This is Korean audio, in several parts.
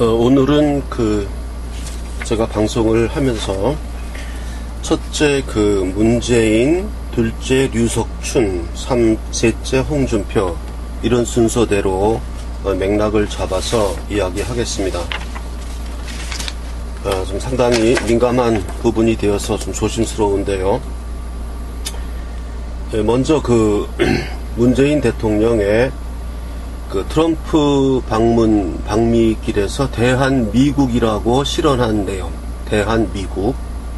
오늘은 제가 방송을 하면서 첫째 문재인, 둘째 류석춘, 셋째 홍준표, 이런 순서대로 맥락을 잡아서 이야기하겠습니다. 좀 상당히 민감한 부분이 되어서 좀 조심스러운데요. 먼저 문재인 대통령의 트럼프 방미길에서 대한미국이라고 실언한 내용,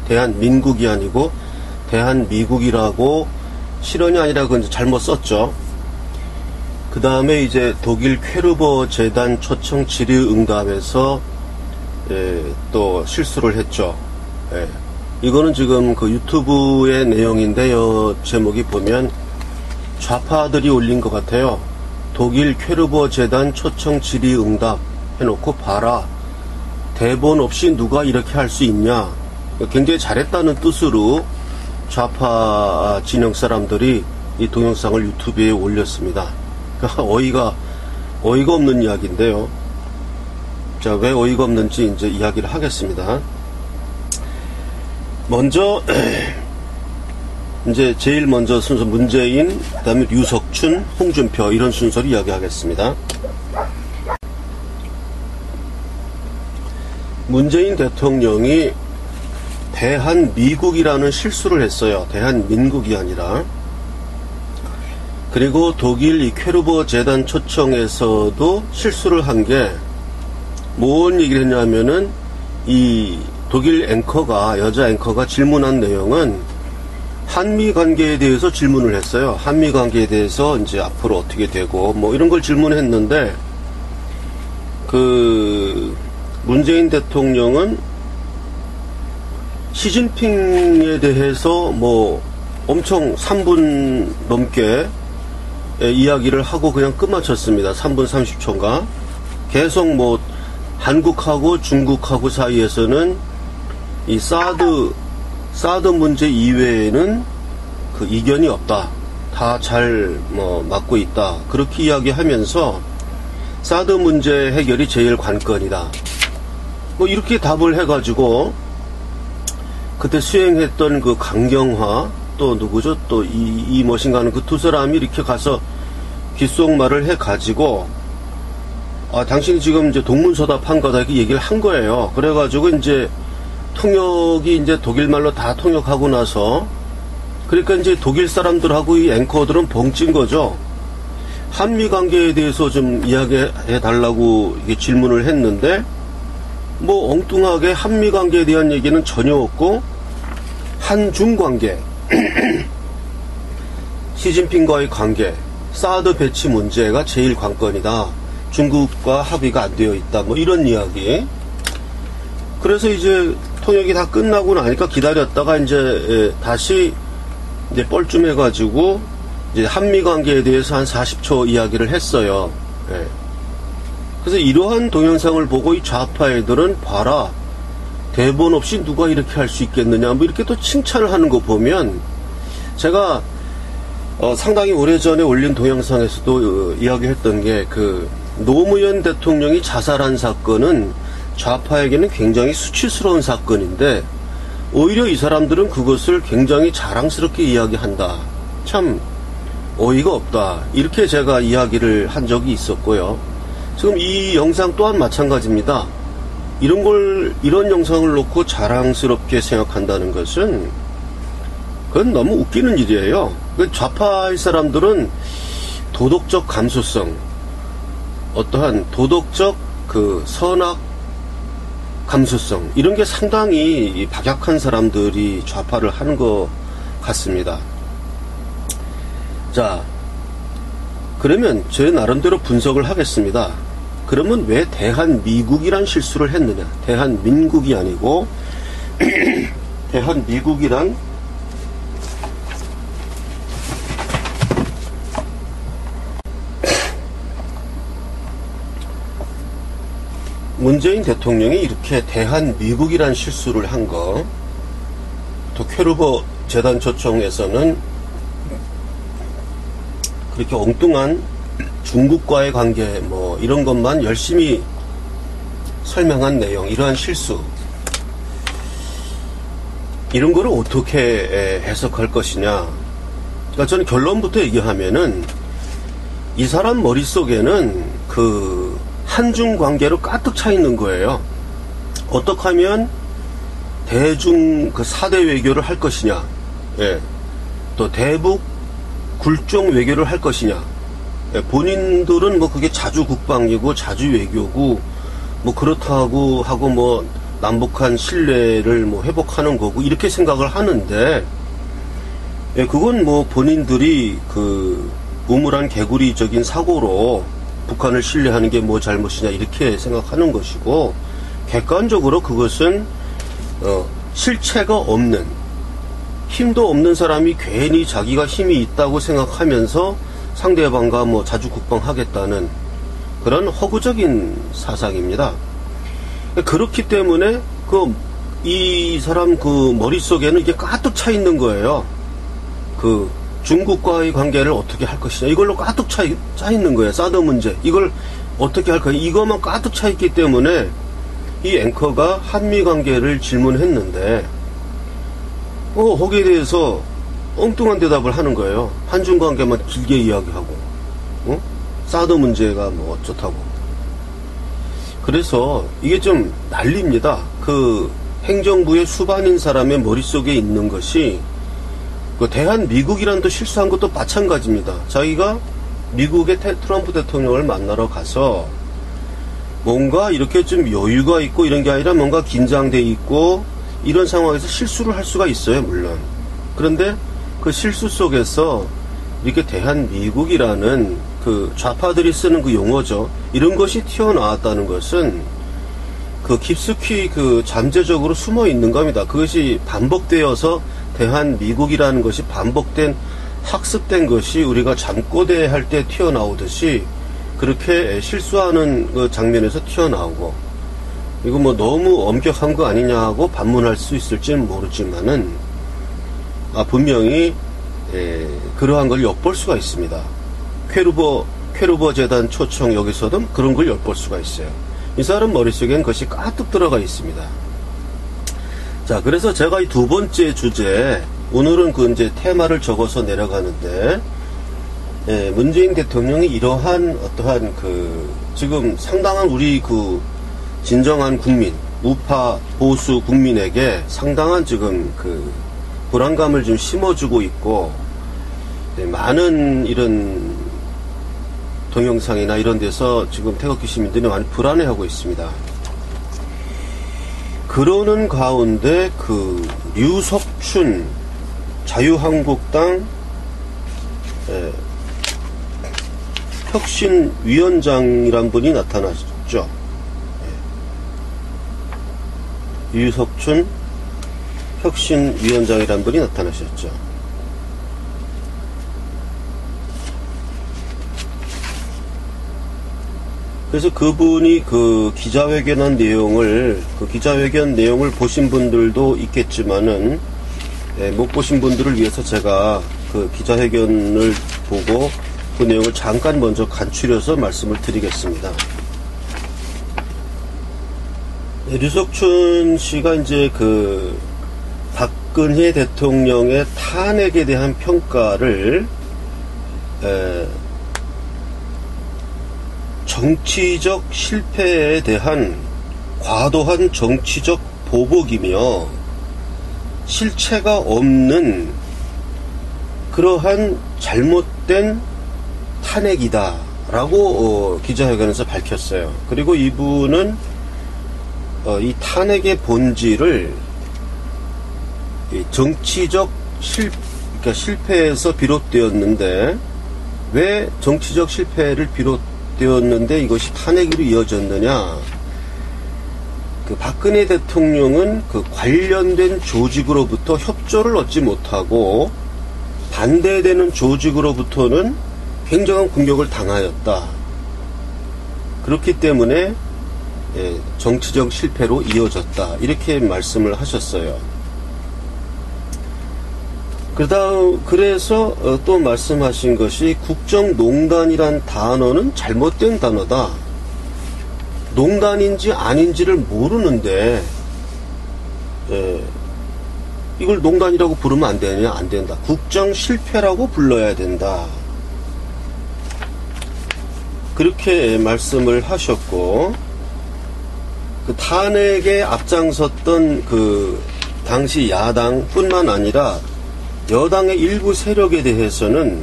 대한민국이 아니고 대한미국이라고 실언이 아니라 그건 잘못 썼죠. 그 다음에 이제 독일 퀘르버 재단 초청 질의응답에서 또 실수를 했죠. 이거는 지금 유튜브의 내용인데요. 제목이 보면 좌파들이 올린 것 같아요. 독일 퀘르버 재단 초청 질의응답 해놓고 봐라. 대본 없이 누가 이렇게 할 수 있냐. 굉장히 잘했다는 뜻으로 좌파 진영 사람들이 이 동영상을 유튜브에 올렸습니다. 어이가 없는 이야기인데요. 자, 왜 어이가 없는지 이제 이야기를 하겠습니다. 먼저 이제 제일 먼저 순서 문재인, 그 다음에 류석춘, 홍준표, 이런 순서로 이야기하겠습니다. 문재인 대통령이 대한미국이라는 실수를 했어요. 대한민국이 아니라. 그리고 독일 이 퀘르버 재단 초청에서도 실수를 한 게 뭔 얘기를 했냐면은 이 독일 여자 앵커가 질문한 내용은 한미 관계에 대해서 질문을 했어요. 한미 관계에 대해서 이제 앞으로 어떻게 되고 뭐 이런 걸 질문했는데 문재인 대통령은 시진핑에 대해서 뭐 엄청 3분 넘게 이야기를 하고 그냥 끝마쳤습니다. 3분 30초인가. 계속 뭐 한국하고 중국하고 사이에서는 이 사드 문제 이외에는 이견이 없다. 다 잘 맞고 있다. 그렇게 이야기하면서 사드 문제 해결이 제일 관건이다. 뭐 이렇게 답을 해가지고 그때 수행했던 강경화 또 누구죠? 또 이 뭐신가는 그 두 사람이 이렇게 가서 귓속말을 해가지고 당신이 지금 이제 동문서답한 거다 이렇게 얘기를 한 거예요. 그래가지고 이제 통역이 이제 독일말로 다 통역하고 나서 그러니까 이제 독일 사람들하고 이 앵커들은 벙찐 거죠. 한미 관계에 대해서 좀 이야기해 달라고 이게 질문을 했는데 뭐 엉뚱하게 한미 관계에 대한 얘기는 전혀 없고 한중 관계, 시진핑과의 관계, 사드 배치 문제가 제일 관건이다. 중국과 합의가 안 되어 있다. 뭐 이런 이야기. 그래서 이제 통역이 다 끝나고 나니까 기다렸다가 이제 다시 이제 뻘쭘해가지고 이제 한미 관계에 대해서 한 40초 이야기를 했어요. 그래서 이러한 동영상을 보고 이 좌파 애들은 봐라. 대본 없이 누가 이렇게 할 수 있겠느냐. 뭐 이렇게 또 칭찬을 하는 거 보면 제가 상당히 오래전에 올린 동영상에서도 이야기했던 게 노무현 대통령이 자살한 사건은 좌파에게는 굉장히 수치스러운 사건인데 오히려 이 사람들은 그것을 굉장히 자랑스럽게 이야기한다. 참 어이가 없다. 이렇게 제가 이야기를 한 적이 있었고요. 지금 이 영상 또한 마찬가지입니다. 이런 영상을 놓고 자랑스럽게 생각한다는 것은 그건 너무 웃기는 일이에요. 좌파의 사람들은 도덕적 감수성, 어떠한 도덕적 선악 감수성, 이런 게 상당히 박약한 사람들이 좌파를 하는 것 같습니다. 자, 그러면 제 나름대로 분석을 하겠습니다. 그러면 왜 대한미국이란 실수를 했느냐? 대한민국이 아니고 대한미국이란 문재인 대통령이 이렇게 대한미국이란 실수를 한 거, 또 퀘르버 재단 초청에서는 그렇게 엉뚱한 중국과의 관계 뭐 이런 것만 열심히 설명한 내용, 이러한 실수, 이런 거를 어떻게 해석할 것이냐. 그러니까 저는 결론부터 얘기하면은 이 사람 머릿속에는 그 한중 관계로 가득 차 있는 거예요. 어떻게 하면 대중 그 4대 외교를 할 것이냐, 예. 또 대북 굴종 외교를 할 것이냐. 예. 본인들은 뭐 그게 자주 국방이고 자주 외교고 뭐 그렇다고 하고 뭐 남북한 신뢰를 뭐 회복하는 거고 이렇게 생각을 하는데, 예, 그건 뭐 본인들이 그 우물한 개구리적인 사고로 북한을 신뢰하는 게 뭐 잘못이냐 이렇게 생각하는 것이고, 객관적으로 그것은 실체가 없는, 힘도 없는 사람이 괜히 자기가 힘이 있다고 생각하면서 상대방과 뭐 자주 국방하겠다는 그런 허구적인 사상입니다. 그렇기 때문에 이 사람 그 머릿속에는 이게 가득 차 있는 거예요. 그 중국과의 관계를 어떻게 할 것이냐, 이걸로 가득 차 있는 거예요. 사드 문제, 이걸 어떻게 할 거냐, 이것만 가득 차 있기 때문에 이 앵커가 한미 관계를 질문했는데 거기에 대해서 엉뚱한 대답을 하는 거예요. 한중 관계만 길게 이야기하고, 사드 문제가 뭐 어쩌다고. 그래서 이게 좀 난립니다. 그 행정부의 수반인 사람의 머릿속에 있는 것이, 그 대한미국이라는 또 실수한 것도 마찬가지입니다. 자기가 미국의 트럼프 대통령을 만나러 가서 뭔가 이렇게 좀 여유가 있고 이런 게 아니라 뭔가 긴장돼 있고 이런 상황에서 실수를 할 수가 있어요, 물론. 그런데 그 실수 속에서 이렇게 대한미국이라는 그 좌파들이 쓰는 그 용어죠. 이런 것이 튀어나왔다는 것은 그 깊숙이 그 잠재적으로 숨어 있는 겁니다. 그것이 반복되어서 대한미국이라는 것이 반복된, 학습된 것이 우리가 잠꼬대 할 때 튀어나오듯이 그렇게 실수하는 그 장면에서 튀어나오고, 이거 뭐 너무 엄격한 거 아니냐 하고 반문할 수 있을지는 모르지만은, 분명히 그러한 걸 엿볼 수가 있습니다. 퀘루버 재단 초청, 여기서도 그런 걸 엿볼 수가 있어요. 이 사람 머릿속엔 그것이 가득 들어가 있습니다. 자, 그래서 제가 이 두 번째 주제, 오늘은 그 이제 테마를 적어서 내려가는데, 문재인 대통령이 이러한 어떠한 그 지금 상당한 우리 그 진정한 국민, 우파 보수 국민에게 상당한 지금 그 불안감을 좀 심어주고 있고, 많은 이런 동영상이나 이런 데서 지금 태극기 시민들이 많이 불안해하고 있습니다. 그러는 가운데 그 류석춘 자유한국당 혁신위원장이란 분이 나타났죠. 류석춘 혁신위원장이란 분이 나타나셨죠. 그래서 그분이 그 기자회견한 내용을, 그 기자회견 내용을 보신 분들도 있겠지만은, 못 보신 분들을 위해서 제가 그 기자회견을 보고 그 내용을 잠깐 먼저 간추려서 말씀을 드리겠습니다. 류석춘 씨가 이제 그 박근혜 대통령의 탄핵에 대한 평가를 정치적 실패에 대한 과도한 정치적 보복이며 실체가 없는 그러한 잘못된 탄핵이다 라고 기자회견에서 밝혔어요. 그리고 이분은 이 탄핵의 본질을 정치적 그러니까 실패에서 비롯되었는데, 왜 정치적 실패를 비롯되었는데 이것이 탄핵으로 이어졌느냐. 그 박근혜 대통령은 그 관련된 조직으로부터 협조를 얻지 못하고 반대되는 조직으로부터는 굉장한 공격을 당하였다. 그렇기 때문에 정치적 실패로 이어졌다. 이렇게 말씀을 하셨어요. 그래서 또 말씀하신 것이 국정농단이란 단어는 잘못된 단어다. 농단인지 아닌지를 모르는데 이걸 농단이라고 부르면 안 되느냐? 안 된다. 국정 실패라고 불러야 된다. 그렇게 말씀을 하셨고, 그 탄핵에 앞장섰던 그 당시 야당뿐만 아니라 여당의 일부 세력에 대해서는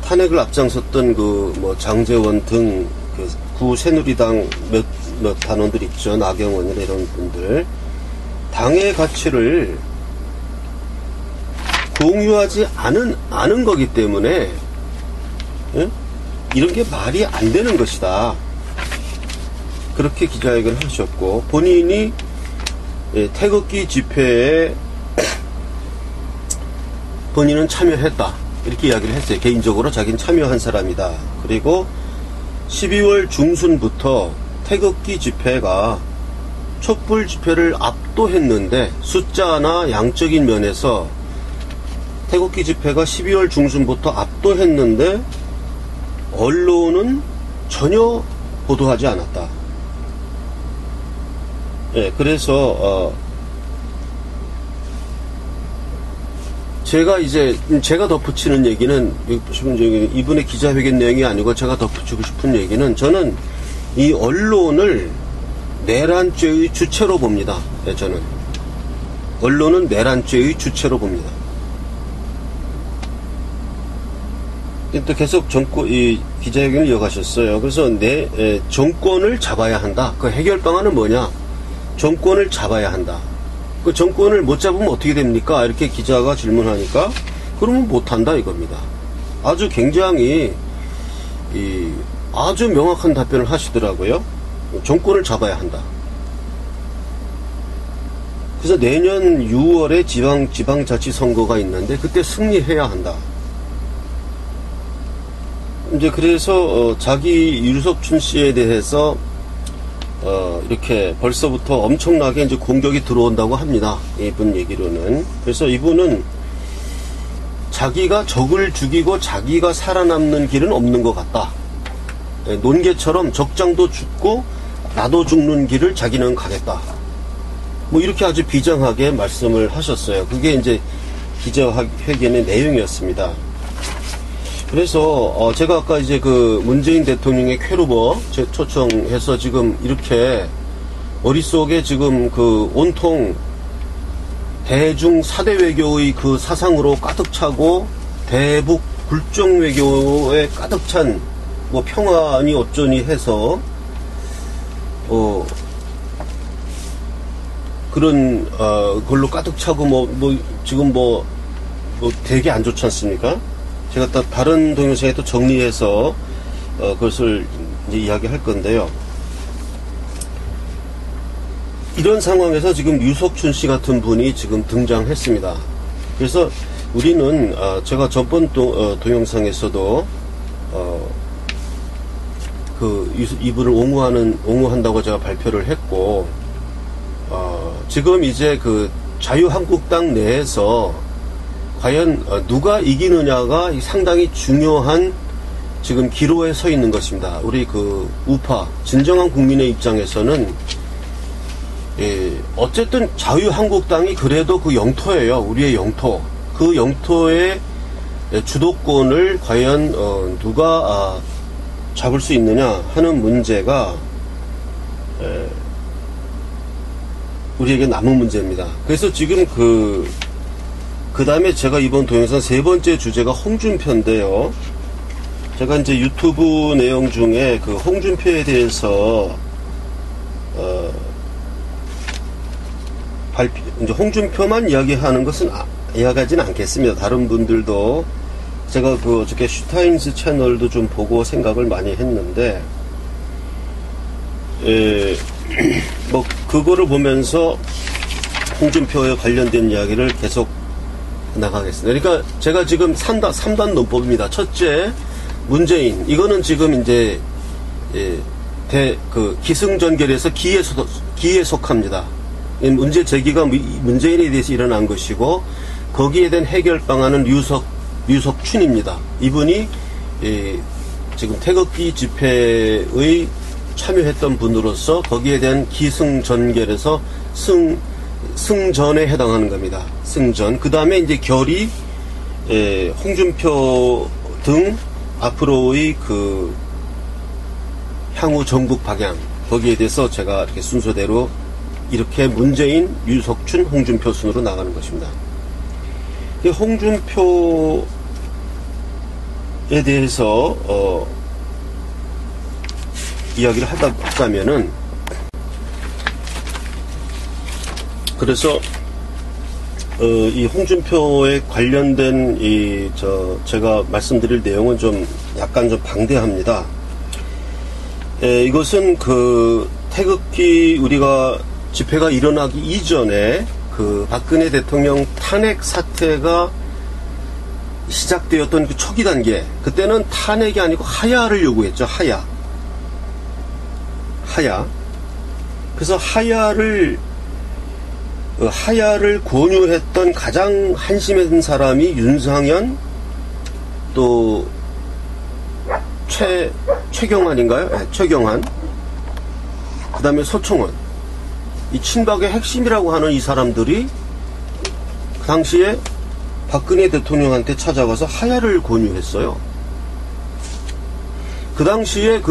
탄핵을 앞장섰던 그 뭐 장제원 등 그 구새누리당 몇 단원들 있죠. 나경원이나 이런 분들. 당의 가치를 공유하지 않은 거기 때문에, 이런 게 말이 안 되는 것이다. 그렇게 기자회견을 하셨고, 본인이 태극기 집회에 본인은 참여했다. 이렇게 이야기를 했어요. 개인적으로 자기는 참여한 사람이다. 그리고 12월 중순부터 태극기 집회가 촛불 집회를 압도했는데, 숫자나 양적인 면에서 태극기 집회가 12월 중순부터 압도했는데 언론은 전혀 보도하지 않았다. 그래서 제가 덧붙이는 얘기는, 이분의 기자회견 내용이 아니고 제가 덧붙이고 싶은 얘기는, 저는 이 언론을 내란죄의 주체로 봅니다. 저는 언론은 내란죄의 주체로 봅니다. 또 계속 이 기자회견을 이어가셨어요. 그래서 정권을 잡아야 한다. 그 해결 방안은 뭐냐? 정권을 잡아야 한다. 그 정권을 못 잡으면 어떻게 됩니까? 이렇게 기자가 질문하니까, 그러면 못한다 이겁니다. 아주 굉장히 아주 명확한 답변을 하시더라고요. 정권을 잡아야 한다. 그래서 내년 6월에 지방자치선거가 있는데 그때 승리해야 한다. 이제 그래서 자기 유석춘 씨에 대해서 이렇게 벌써부터 엄청나게 이제 공격이 들어온다고 합니다. 이분 얘기로는. 그래서 이분은 자기가 적을 죽이고 자기가 살아남는 길은 없는 것 같다. 논개처럼 적장도 죽고 나도 죽는 길을 자기는 가겠다. 뭐 이렇게 아주 비장하게 말씀을 하셨어요. 그게 이제 기자회견의 내용이었습니다. 그래서 제가 아까 이제 그 문재인 대통령의 쾌루버 초청해서 지금 이렇게 머릿속에 지금 그 온통 대중 4대 외교의 그 사상으로 가득 차고 대북 굴종 외교에 가득 찬 뭐 평화니 어쩌니 해서 그런 걸로 가득 차고 지금 되게 안 좋지 않습니까? 제가 또 다른 동영상에 또 정리해서 그것을 이제 이야기할 건데요. 이런 상황에서 지금 유석춘 씨 같은 분이 지금 등장했습니다. 그래서 우리는 제가 전번 동영상에서도 이분을 옹호한다고 제가 발표를 했고, 지금 이제 그 자유한국당 내에서 과연 누가 이기느냐가 상당히 중요한 지금 기로에 서 있는 것입니다. 우리 그 우파 진정한 국민의 입장에서는 어쨌든 자유한국당이 그래도 그 영토예요. 우리의 영토. 그 영토의 주도권을 과연 누가 잡을 수 있느냐 하는 문제가 우리에게 남은 문제입니다. 그래서 지금 그 다음에 제가 이번 동영상 세 번째 주제가 홍준표인데요. 제가 이제 유튜브 내용 중에 그 홍준표에 대해서 이제 홍준표만 이야기하는 것은 이야기하지는 않겠습니다. 다른 분들도 제가 어저께 슈타인스 채널도 좀 보고 생각을 많이 했는데, 그거를 보면서 홍준표에 관련된 이야기를 계속 나가겠습니다. 그러니까 제가 지금 3단 논법입니다. 첫째, 문재인. 이거는 지금 이제, 기승전결에서 기에 속합니다. 문제 제기가 문재인에 대해서 일어난 것이고, 거기에 대한 해결 방안은 유석춘입니다. 이분이 지금 태극기 집회의 참여했던 분으로서 거기에 대한 기승전결에서 승전에 해당하는 겁니다. 승전. 그 다음에 이제 결이 홍준표 등 앞으로의 그 향후 전국 방향, 거기에 대해서 제가 이렇게 순서대로 이렇게 문재인, 유석춘, 홍준표 순으로 나가는 것입니다. 홍준표에 대해서 이야기를 하자면은, 그래서 이 홍준표에 관련된 제가 말씀드릴 내용은 좀 약간 좀 방대합니다. 이것은 그 태극기 우리가 집회가 일어나기 이전에 그 박근혜 대통령 탄핵 사태가 시작되었던 그 초기 단계, 그때는 탄핵이 아니고 하야를 요구했죠. 하야. 그래서 하야를 권유했던 가장 한심한 사람이 윤상현, 또 최경환인가요? 네, 최경환. 그 다음에 서청원. 이 친박의 핵심이라고 하는 이 사람들이 그 당시에 박근혜 대통령한테 찾아가서 하야를 권유했어요. 그 당시에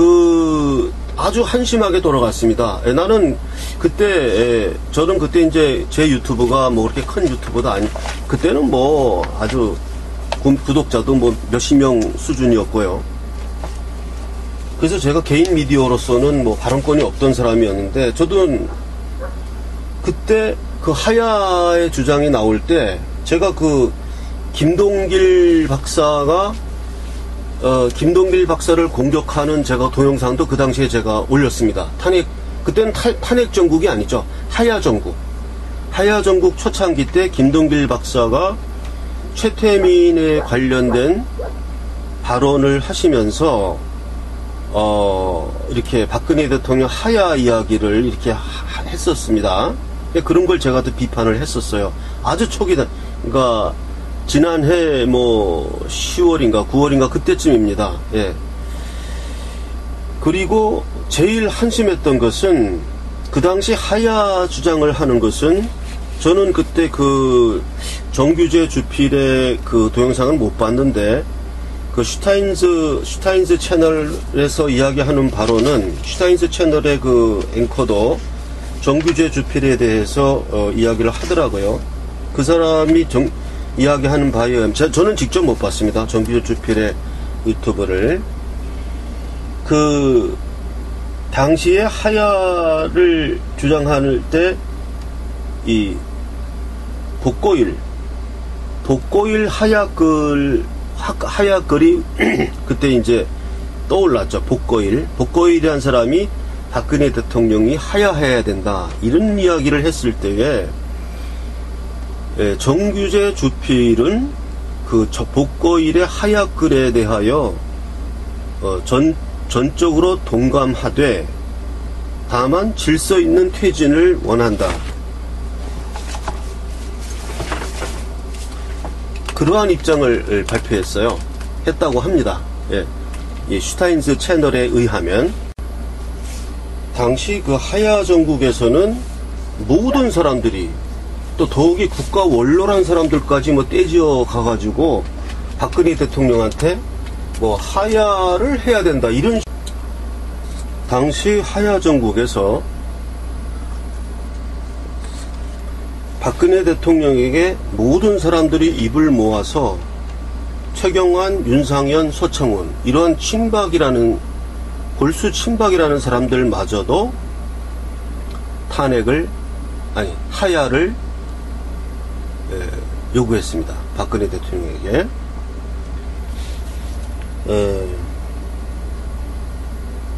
아주 한심하게 돌아갔습니다. 나는 그때, 저는 그때 이제 제 유튜브가 뭐 그렇게 큰 유튜브도 그때는 뭐 아주 구독자도 뭐 몇십 명 수준이었고요. 그래서 제가 개인 미디어로서는 뭐 발언권이 없던 사람이었는데, 저도 그때 그 하야의 주장이 나올 때, 제가 그 김동길 박사를 공격하는 제가 동영상도 그 당시에 제가 올렸습니다. 그때는 탄핵 정국이 아니죠. 하야 정국 초창기 때 김동길 박사가 최태민에 관련된 발언을 하시면서 이렇게 박근혜 대통령 하야 이야기를 이렇게 했었습니다. 그런 걸 제가 또 비판을 했었어요. 아주 그러니까 지난해 뭐 10월인가 9월인가 그때쯤입니다. 예. 그리고 제일 한심했던 것은 그 당시 하야 주장을 하는 것은, 저는 그때 그 정규재 주필의 그 동영상을 못 봤는데, 그 슈타인즈 채널에서 이야기하는 바로는, 슈타인즈 채널의 그 앵커도 정규재 주필에 대해서 이야기를 하더라고요. 그 사람이 이야기하는 바에 의하면, 저는 직접 못 봤습니다. 정규재 주필의 유튜브를. 그 당시에 하야를 주장할 때 이 독고일 하야글이 그때 이제 떠올랐죠. 복고일이라는 사람이 박근혜 대통령이 하야해야 된다, 이런 이야기를 했을 때에 정규재 주필은 그 복고일의 하야글에 대하여 전적으로 동감하되 다만 질서 있는 퇴진을 원한다, 그러한 입장을 했다고 합니다. 이 슈타인즈 채널에 의하면, 당시 그 하야 정국에서는 모든 사람들이, 또 더욱이 국가 원로란 사람들까지 뭐 떼지어 가가지고 박근혜 대통령한테 뭐 하야를 해야 된다, 이런. 당시 하야 정국에서 박근혜 대통령에게 모든 사람들이 입을 모아서 최경환, 윤상현, 서청원, 이런 골수 친박이라는 사람들마저도 하야를 요구했습니다. 박근혜 대통령에게.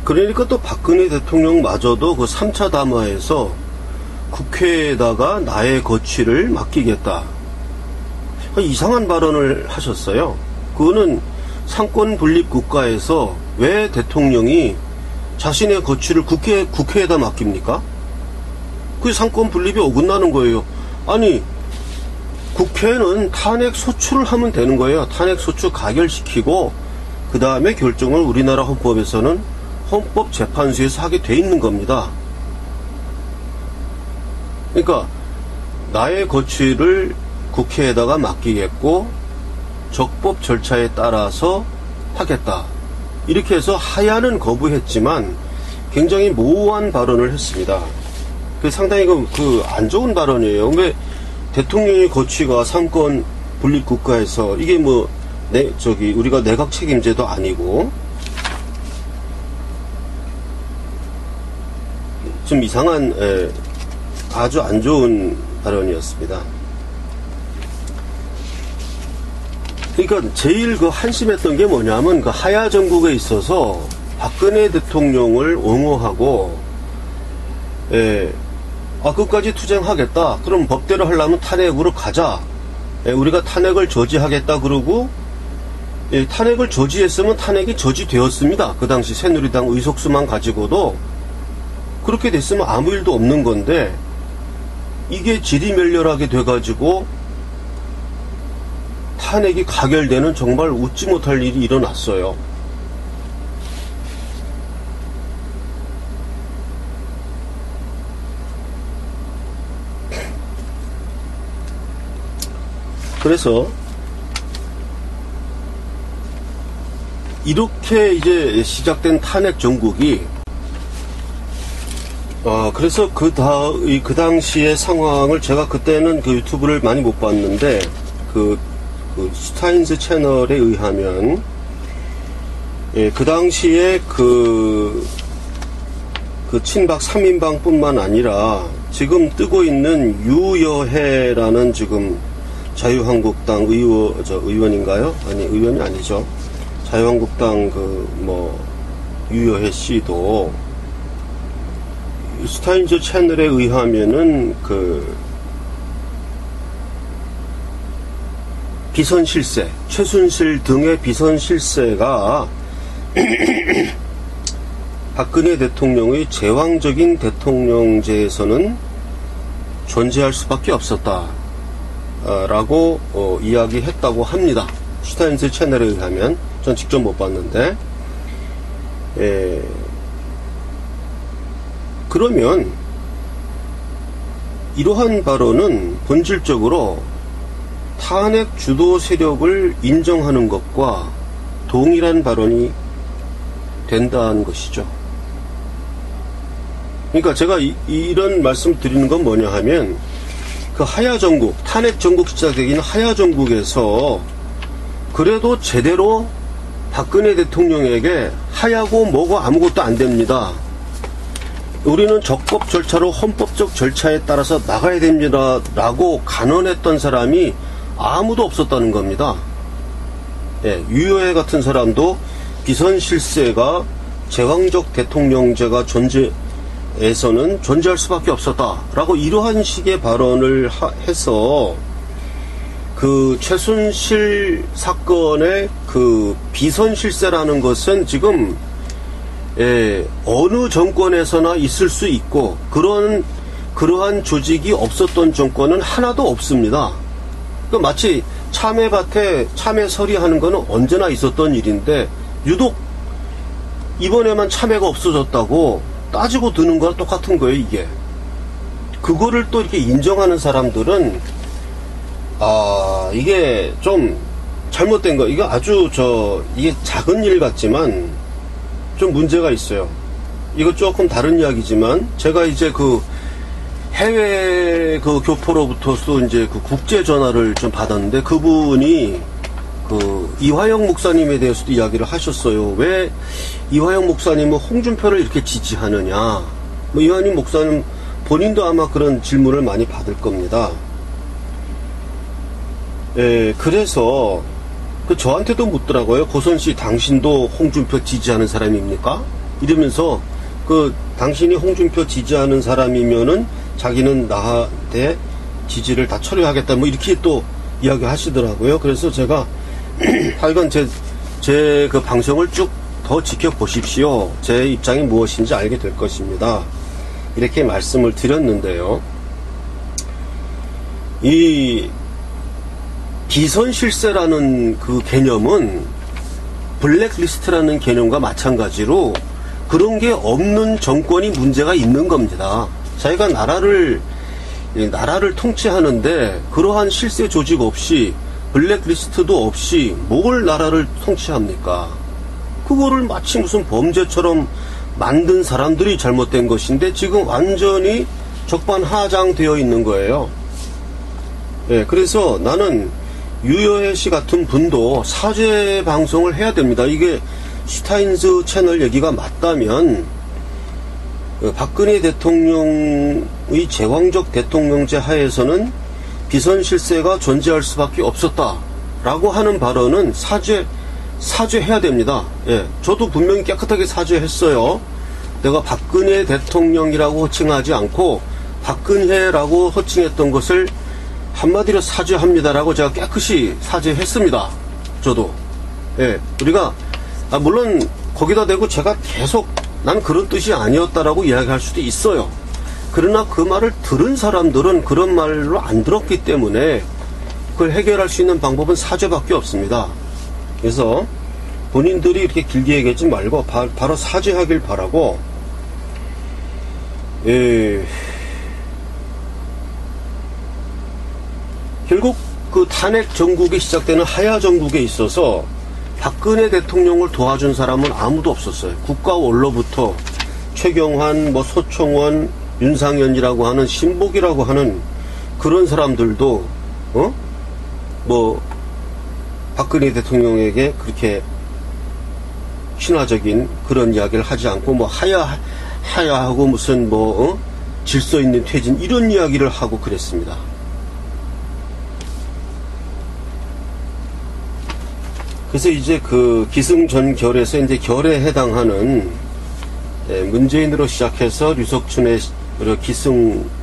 그러니까 또 박근혜 대통령마저도 그 3차 담화에서 국회에다가 나의 거취를 맡기겠다, 이상한 발언을 하셨어요. 그거는 상권 분립 국가에서 왜 대통령이 자신의 거취를 국회에다 맡깁니까? 그 상권 분립이 어긋나는 거예요. 아니, 국회는 탄핵 소추를 하면 되는 거예요. 탄핵 소추 가결시키고 그 다음에 결정을 우리나라 헌법에서는 헌법재판소에서 하게 돼 있는 겁니다. 그러니까 나의 거취를 국회에다가 맡기겠고 적법 절차에 따라서 하겠다. 이렇게 해서 하야는 거부했지만 굉장히 모호한 발언을 했습니다. 그 상당히 안 좋은 발언이에요. 왜 대통령의 거취가 상권 분립 국가에서 이게 뭐 우리가 내각 책임제도 아니고 좀 이상한 아주 안 좋은 발언이었습니다. 그러니까 제일 한심했던 게 뭐냐면 하야 정국에 있어서 박근혜 대통령을 옹호하고 끝까지 투쟁하겠다. 그럼 법대로 하려면 탄핵으로 가자. 우리가 탄핵을 저지하겠다 그러고 탄핵을 저지했으면 탄핵이 저지되었습니다. 그 당시 새누리당 의석수만 가지고도 그렇게 됐으면 아무 일도 없는 건데 이게 지리멸렬하게 돼가지고 탄핵이 가결되는 정말 웃지 못할 일이 일어났어요. 그래서 이렇게 이제 시작된 탄핵 정국이 그래서 그 당시의 상황을 제가 그때는 그 유튜브를 많이 못 봤는데 그 슈타인즈 채널에 의하면 그 당시에 그 친박 3인방 뿐만 아니라 지금 뜨고 있는 유여해라는 지금 자유한국당 의원인가요? 아니, 의원이 아니죠. 자유한국당 유여해 씨도 슈타인즈 채널에 의하면은 비선실세, 최순실 등의 비선실세가 박근혜 대통령의 제왕적인 대통령제에서는 존재할 수밖에 없었다 라고 이야기했다고 합니다. 슈타인즈 채널에 의하면. 전 직접 못 봤는데 그러면 이러한 발언은 본질적으로 탄핵 주도 세력을 인정하는 것과 동일한 발언이 된다는 것이죠. 그러니까 제가 이런 말씀 드리는 건 뭐냐 하면 그 하야 정국, 탄핵 정국 시작되긴 하야 정국에서 그래도 제대로 박근혜 대통령에게 하야고 뭐고 아무것도 안 됩니다. 우리는 적법 절차로 헌법적 절차에 따라서 나가야 됩니다 라고 간언했던 사람이 아무도 없었다는 겁니다. 유여해 같은 사람도 비선실세가 제왕적 대통령제가 존재에서는 존재할 수밖에 없었다라고 이러한 식의 발언을 해서 그 최순실 사건의 그 비선실세라는 것은 지금 어느 정권에서나 있을 수 있고 그러한 조직이 없었던 정권은 하나도 없습니다. 마치 참외밭에 참외서리 하는 거는 언제나 있었던 일인데 유독 이번에만 참외가 없어졌다고 따지고 드는 거랑 똑같은 거예요, 이게. 그거를 또 이렇게 인정하는 사람들은 이게 좀 잘못된 거. 이거 아주 이게 작은 일 같지만 좀 문제가 있어요. 이거 조금 다른 이야기지만 제가 이제 해외 교포로부터도 이제 국제 전화를 좀 받았는데 그분이 이화영 목사님에 대해서도 이야기를 하셨어요. 왜 이화영 목사님은 홍준표를 이렇게 지지하느냐. 이화영 목사님 본인도 아마 그런 질문을 많이 받을 겁니다. 그래서 저한테도 묻더라고요. 고선씨 당신도 홍준표 지지하는 사람입니까? 이러면서 당신이 홍준표 지지하는 사람이면은 자기는 나한테 지지를 다 철회하겠다 이렇게 또 이야기 하시더라고요. 그래서 제가 하여간 제 그 방송을 쭉 더 지켜보십시오. 제 입장이 무엇인지 알게 될 것입니다. 이렇게 말씀을 드렸는데요. 이 비선실세라는 그 개념은 블랙리스트라는 개념과 마찬가지로 그런 게 없는 정권이 문제가 있는 겁니다. 자기가 나라를 통치하는데 그러한 실세 조직 없이 블랙리스트도 없이 뭘 나라를 통치합니까? 그거를 마치 무슨 범죄처럼 만든 사람들이 잘못된 것인데 지금 완전히 적반하장되어 있는 거예요. 예, 그래서 나는 유여해 씨 같은 분도 사죄 방송을 해야 됩니다. 이게 슈타인즈 채널 얘기가 맞다면 박근혜 대통령의 제왕적 대통령제 하에서는 비선 실세가 존재할 수밖에 없었다라고 하는 발언은 사죄해야 됩니다. 예, 저도 분명히 깨끗하게 사죄했어요. 내가 박근혜 대통령이라고 호칭하지 않고 박근혜라고 호칭했던 것을 한마디로 사죄합니다라고 제가 깨끗이 사죄했습니다. 저도. 예, 우리가 물론 거기다 대고 제가 계속 난 그런 뜻이 아니었다라고 이야기할 수도 있어요. 그러나 그 말을 들은 사람들은 그런 말로 안 들었기 때문에 그걸 해결할 수 있는 방법은 사죄밖에 없습니다. 그래서 본인들이 이렇게 길게 얘기하지 말고 바로 사죄하길 바라고. 결국 그 탄핵 정국이 시작되는 하야 정국에 있어서 박근혜 대통령을 도와준 사람은 아무도 없었어요. 국가 원로부터 최경환, 소총원, 윤상현이라고 하는 신복이라고 하는 그런 사람들도 박근혜 대통령에게 그렇게 신화적인 그런 이야기를 하지 않고 하야하고 무슨 질서 있는 퇴진 이런 이야기를 하고 그랬습니다. 그래서 이제 그 기승전 결에서 이제 결에 해당하는 문재인으로 시작해서 류석춘의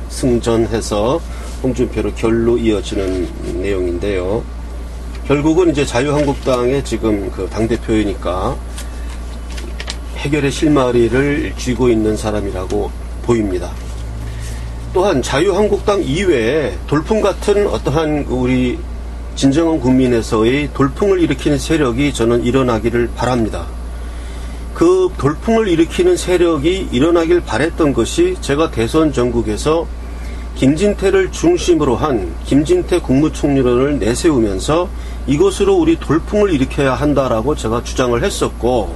기승전해서 홍준표로 결로 이어지는 내용인데요. 결국은 이제 자유한국당의 지금 그 당대표이니까 해결의 실마리를 쥐고 있는 사람이라고 보입니다. 또한 자유한국당 이외에 돌풍 같은 어떠한 우리 진정한 국민에서의 돌풍을 일으키는 세력이 저는 일어나기를 바랍니다. 그 돌풍을 일으키는 세력이 일어나길 바랬던 것이 제가 대선 전국에서 김진태를 중심으로 한 김진태 국무총리론을 내세우면서 이것으로 우리 돌풍을 일으켜야 한다라고 제가 주장을 했었고,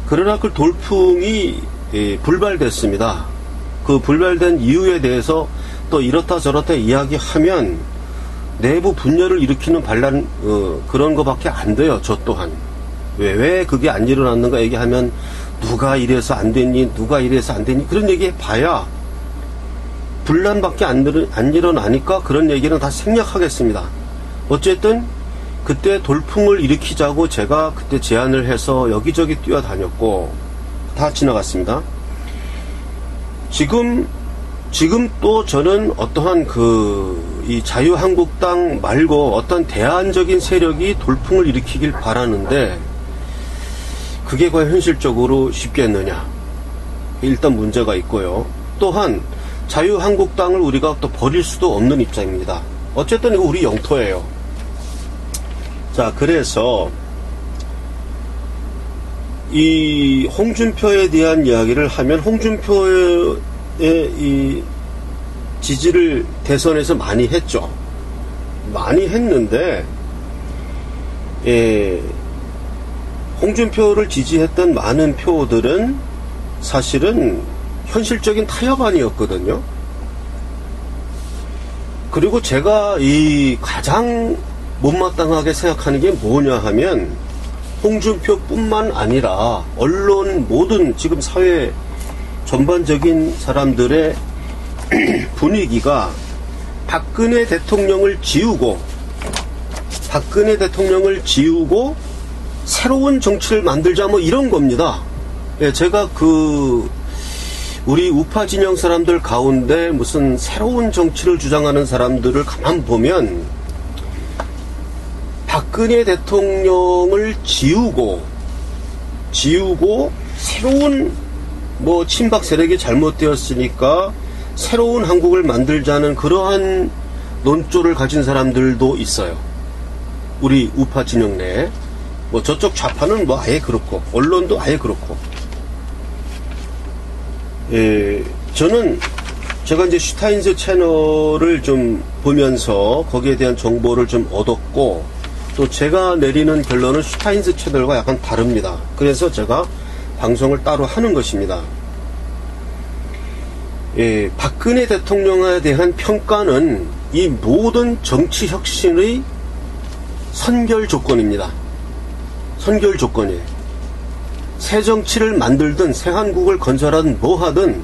그러나 그 돌풍이 불발됐습니다. 그 불발된 이유에 대해서 또 이렇다 저렇다 이야기하면 내부 분열을 일으키는 그런 거밖에 안 돼요. 저 또한. 왜 그게 안 일어났는가 얘기하면 누가 이래서 안 됐니, 누가 이래서 안 됐니, 그런 얘기 해봐야 분란밖에 안 일어나니까 그런 얘기는 다 생략하겠습니다. 어쨌든 그때 돌풍을 일으키자고 제가 그때 제안을 해서 여기저기 뛰어다녔고 다 지나갔습니다. 지금 또 저는 어떠한 이 자유한국당 말고 어떤 대안적인 세력이 돌풍을 일으키길 바라는데 그게 과연 현실적으로 쉽겠느냐. 일단 문제가 있고요. 또한 자유한국당을 우리가 또 버릴 수도 없는 입장입니다. 어쨌든 이거 우리 영토예요. 자, 그래서 이 홍준표에 대한 이야기를 하면 홍준표의 이 지지를 대선에서 많이 했죠. 많이 했는데 홍준표를 지지했던 많은 표들은 사실은 현실적인 타협안이었거든요. 그리고 제가 이 가장 못마땅하게 생각하는 게 뭐냐 하면 홍준표뿐만 아니라 언론 모든 지금 사회 전반적인 사람들의 분위기가 박근혜 대통령을 지우고 새로운 정치를 만들자 이런 겁니다. 예, 제가 우리 우파 진영 사람들 가운데 무슨 새로운 정치를 주장하는 사람들을 가만 보면 박근혜 대통령을 지우고 새로운 친박 세력이 잘못되었으니까 새로운 한국을 만들자는 그러한 논조를 가진 사람들도 있어요. 우리 우파 진영 내에. 저쪽 좌파는 아예 그렇고, 언론도 아예 그렇고. 저는 제가 이제 슈타인즈 채널을 좀 보면서 거기에 대한 정보를 좀 얻었고, 또 제가 내리는 결론은 슈타인즈 채널과 약간 다릅니다. 그래서 제가 방송을 따로 하는 것입니다. 박근혜 대통령에 대한 평가는 이 모든 정치 혁신의 선결 조건입니다. 선결 조건이에요. 새 정치를 만들든 새 한국을 건설하든 뭐 하든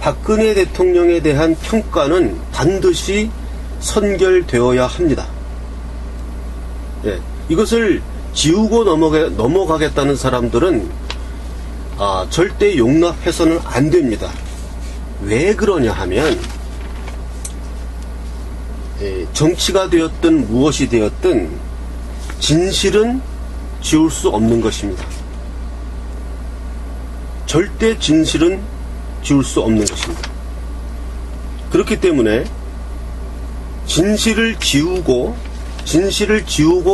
박근혜 대통령에 대한 평가는 반드시 선결되어야 합니다. 이것을 지우고 넘어가겠다는 사람들은 절대 용납해서는 안 됩니다. 왜 그러냐 하면 정치가 되었든 무엇이 되었든 진실은 지울 수 없는 것입니다. 절대 진실은 지울 수 없는 것입니다. 그렇기 때문에 진실을 지우고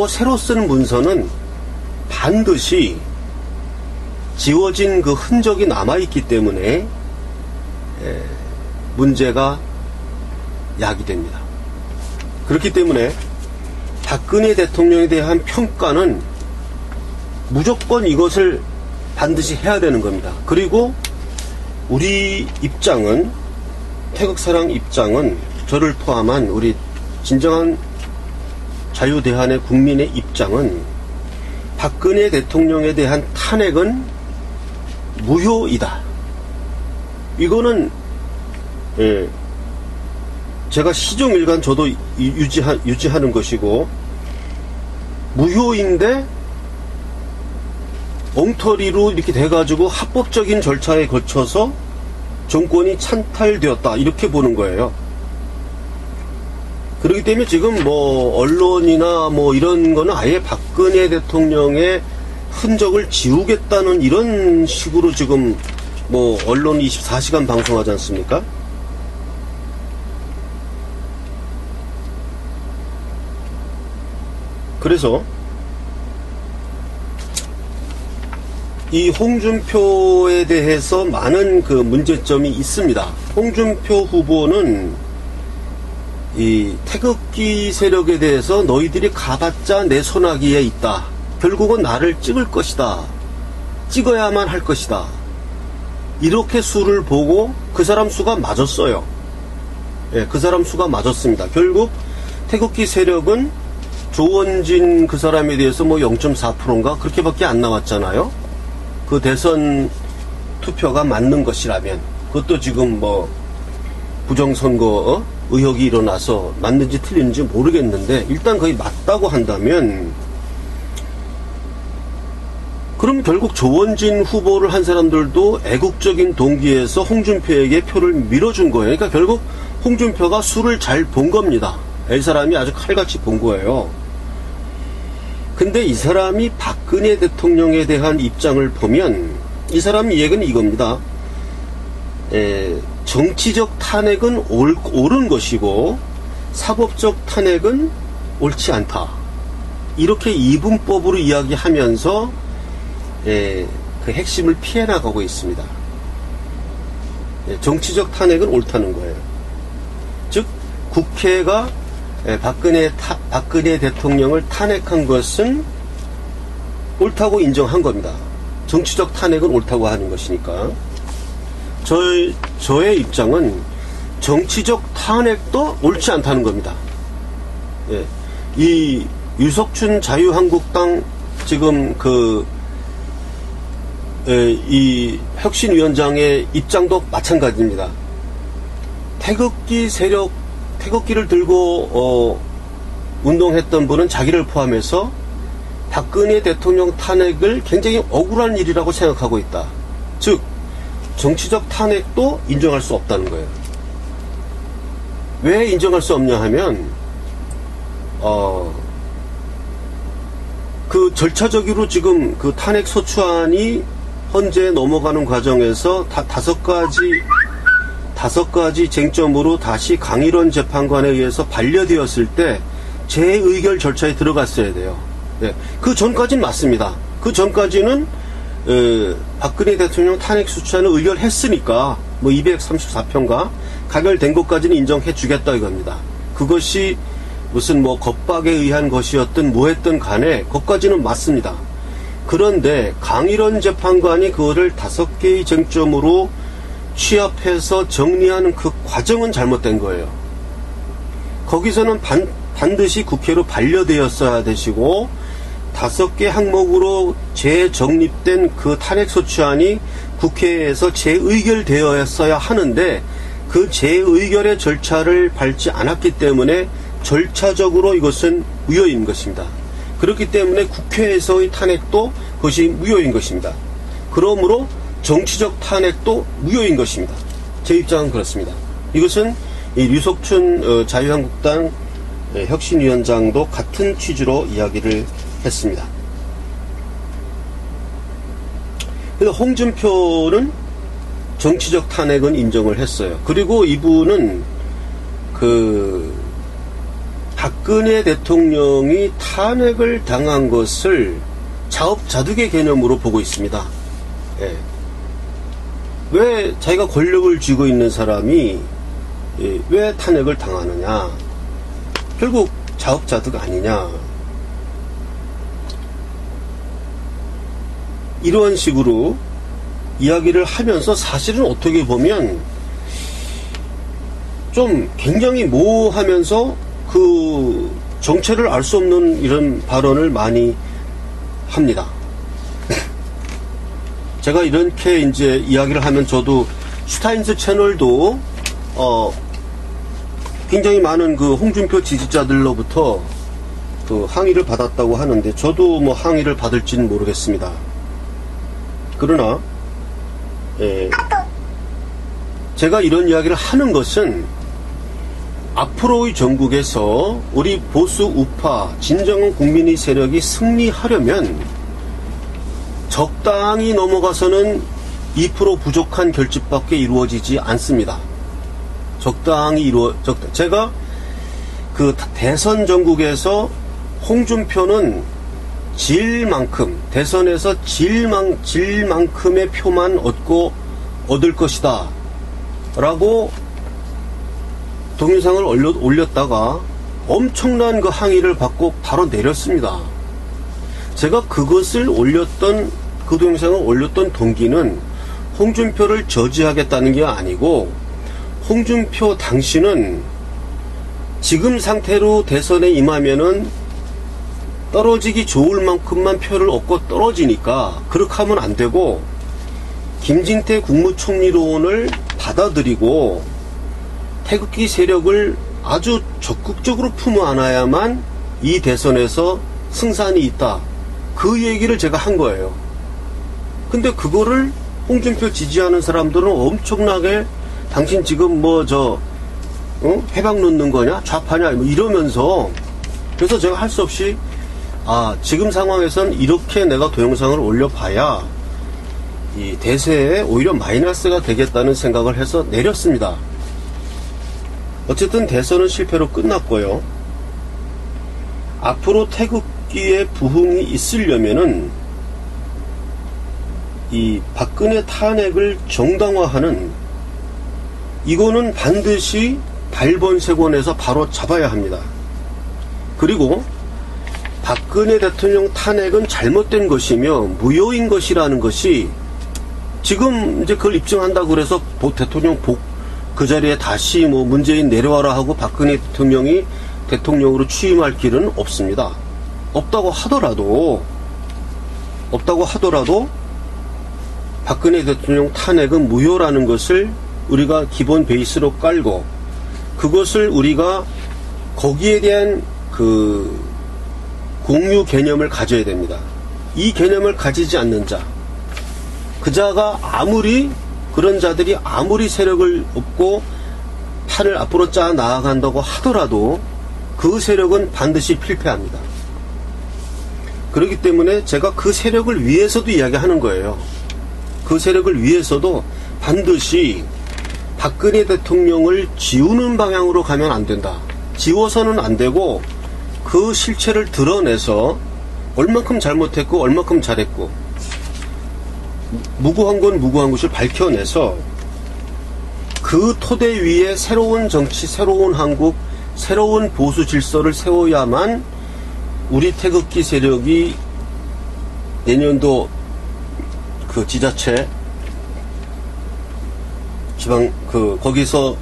새로 쓴 문서는 반드시 지워진 그 흔적이 남아있기 때문에 문제가 야기됩니다. 그렇기 때문에 박근혜 대통령에 대한 평가는 무조건 이것을 반드시 해야 되는 겁니다. 그리고 우리 입장은, 태극사랑 입장은, 저를 포함한 우리 진정한 자유대한의 국민의 입장은 박근혜 대통령에 대한 탄핵은 무효이다. 이거는 제가 시종일관 저도 유지하는 것이고, 무효인데 엉터리로 이렇게 돼가지고 합법적인 절차에 거쳐서 정권이 찬탈되었다, 이렇게 보는 거예요. 그렇기 때문에 지금 뭐 언론이나 뭐 이런 거는 아예 박근혜 대통령의 흔적을 지우겠다는 이런 식으로 지금 뭐 언론 24시간 방송하지 않습니까? 그래서 이 홍준표에 대해서 많은 그 문제점이 있습니다. 홍준표 후보는 이 태극기 세력에 대해서 너희들이 가봤자 내 손아귀에 있다. 결국은 나를 찍을 것이다. 찍어야만 할 것이다. 이렇게 수를 보고 그 사람 수가 맞았어요. 그 사람 수가 맞았습니다. 결국 태극기 세력은 조원진 그 사람에 대해서 뭐 0.4%인가 그렇게밖에 안 나왔잖아요. 그 대선 투표가 맞는 것이라면, 그것도 지금 뭐 부정선거 의혹이 일어나서 맞는지 틀린지 모르겠는데, 일단 거의 맞다고 한다면 그럼 결국 조원진 후보를 한 사람들도 애국적인 동기에서 홍준표에게 표를 밀어준 거예요. 그러니까 결국 홍준표가 수를 잘 본 겁니다. 이 사람이 아주 칼같이 본 거예요. 근데 이 사람이 박근혜 대통령에 대한 입장을 보면 이 사람 얘기는 이겁니다. 정치적 탄핵은 옳은 것이고 사법적 탄핵은 옳지 않다. 이렇게 이분법으로 이야기하면서 그 핵심을 피해 나가고 있습니다. 정치적 탄핵은 옳다는 거예요. 즉 국회가 박근혜 대통령을 탄핵한 것은 옳다고 인정한 겁니다. 정치적 탄핵은 옳다고 하는 것이니까. 저의 입장은 정치적 탄핵도 옳지 않다는 겁니다. 이 유석춘 자유한국당 지금 이 혁신위원장의 입장도 마찬가지입니다. 태극기를 들고 운동했던 분은 자기를 포함해서 박근혜 대통령 탄핵을 굉장히 억울한 일이라고 생각하고 있다. 즉 정치적 탄핵도 인정할 수 없다는 거예요. 왜 인정할 수 없냐 하면 그 절차적으로 지금 그 탄핵 소추안이 현재 넘어가는 과정에서 다섯 가지 쟁점으로 다시 강일원 재판관에 의해서 반려되었을 때 재의결 절차에 들어갔어야 돼요. 그 전까지는 맞습니다. 그 전까지는 박근혜 대통령 탄핵 수출하는 의결했으니까 뭐 234표인가 가결된 것까지는 인정해 주겠다 이겁니다. 그것이 무슨 뭐 겁박에 의한 것이었든 뭐했든 간에 그것까지는 맞습니다. 그런데 강일원 재판관이 그거를 5개의 쟁점으로 취합해서 정리하는 그 과정은 잘못된 거예요. 거기서는 반드시 국회로 반려되었어야 되시고 5개 항목으로 재정립된 그 탄핵소추안이 국회에서 재의결되었어야 하는데 그 재의결의 절차를 밟지 않았기 때문에 절차적으로 이것은 무효인 것입니다. 그렇기 때문에 국회에서의 탄핵도 그것이 무효인 것입니다. 그러므로 정치적 탄핵도 무효인 것입니다. 제 입장은 그렇습니다. 이것은 이 류석춘 자유한국당 혁신위원장도 같은 취지로 이야기를 했습니다. 그래서 홍준표는 정치적 탄핵은 인정을 했어요. 그리고 이분은 박근혜 대통령이 탄핵을 당한 것을 자업자득의 개념으로 보고 있습니다. 예. 왜 자기가 권력을 쥐고 있는 사람이 왜 탄핵을 당하느냐? 결국 자업자득 아니냐? 이런 식으로 이야기를 하면서 사실은 어떻게 보면 좀 굉장히 모호하면서 그 정체를 알 수 없는 이런 발언을 많이 합니다. 제가 이렇게 이제 이야기를 하면 저도 슈타인즈 채널도 굉장히 많은 그 홍준표 지지자들로부터 그 항의를 받았다고 하는데 저도 뭐 항의를 받을지는 모르겠습니다. 그러나 제가 이런 이야기를 하는 것은 앞으로의 전국에서 우리 보수 우파 진정한 국민의 세력이 승리하려면 적당히 넘어가서는 2% 부족한 결집밖에 이루어지지 않습니다. 제가 그 대선 전국에서 홍준표는 대선에서 질만큼의 표만 얻을 것이다 라고 동영상을 올렸다가 엄청난 그 항의를 받고 바로 내렸습니다. 제가 그것을 그 동영상을 올렸던 동기는 홍준표를 저지하겠다는 게 아니고 홍준표 당신은 지금 상태로 대선에 임하면은 떨어지기 좋을 만큼만 표를 얻고 떨어지니까 그렇게 하면 안 되고 김진태 국무총리론을 받아들이고 태극기 세력을 아주 적극적으로 품어 안아야만 이 대선에서 승산이 있다. 그 얘기를 제가 한 거예요. 근데 그거를 홍준표 지지하는 사람들은 엄청나게 당신 지금 해방 놓는 거냐? 좌파냐? 뭐 이러면서 그래서 제가 할 수 없이 지금 상황에선 이렇게 내가 동영상을 올려봐야 이 대세에 오히려 마이너스가 되겠다는 생각을 해서 내렸습니다. 어쨌든 대선은 실패로 끝났고요. 앞으로 태극기의 부흥이 있으려면은 이 박근혜 탄핵을 정당화하는 이거는 반드시 발본색원에서 바로 잡아야 합니다. 그리고 박근혜 대통령 탄핵은 잘못된 것이며 무효인 것이라는 것이 지금 이제 그걸 입증한다고 그래서 대통령 그 자리에 다시 문재인 내려와라 하고 박근혜 대통령이 대통령으로 취임할 길은 없습니다. 없다고 하더라도 박근혜 대통령 탄핵은 무효라는 것을 우리가 기본 베이스로 깔고 그것을 우리가 거기에 대한 그 공유 개념을 가져야 됩니다. 이 개념을 가지지 않는 자, 그런 자들이 아무리 세력을 얻고 판을 앞으로 짜 나아간다고 하더라도 그 세력은 반드시 필패합니다. 그렇기 때문에 제가 그 세력을 위해서도 이야기하는 거예요. 그 세력을 위해서도 반드시 박근혜 대통령을 지우는 방향으로 가면 안 된다. 지워서는 안 되고 그 실체를 드러내서 얼만큼 잘못했고 얼만큼 잘했고 무고한 건 무고한 것을 밝혀내서 그 토대 위에 새로운 정치, 새로운 한국, 새로운 보수 질서를 세워야만 우리 태극기 세력이 내년도 그 지자체 지방 거기서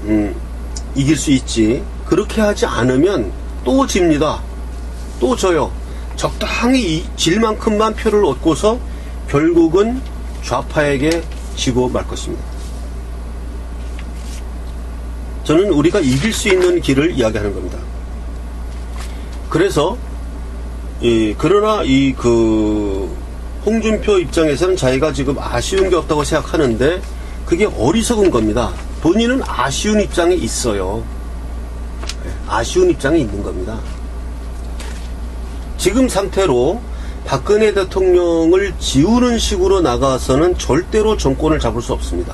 이길 수 있지. 그렇게 하지 않으면 또 집니다. 또 져요. 적당히 질 만큼만 표를 얻고서 결국은 좌파에게 지고 말 것입니다. 저는 우리가 이길 수 있는 길을 이야기하는 겁니다. 그래서 그러나 홍준표 입장에서는 자기가 지금 아쉬운 게 없다고 생각하는데 그게 어리석은 겁니다. 본인은 아쉬운 입장에 있어요. 아쉬운 입장에 있는 겁니다. 지금 상태로 박근혜 대통령을 지우는 식으로 나가서는 절대로 정권을 잡을 수 없습니다.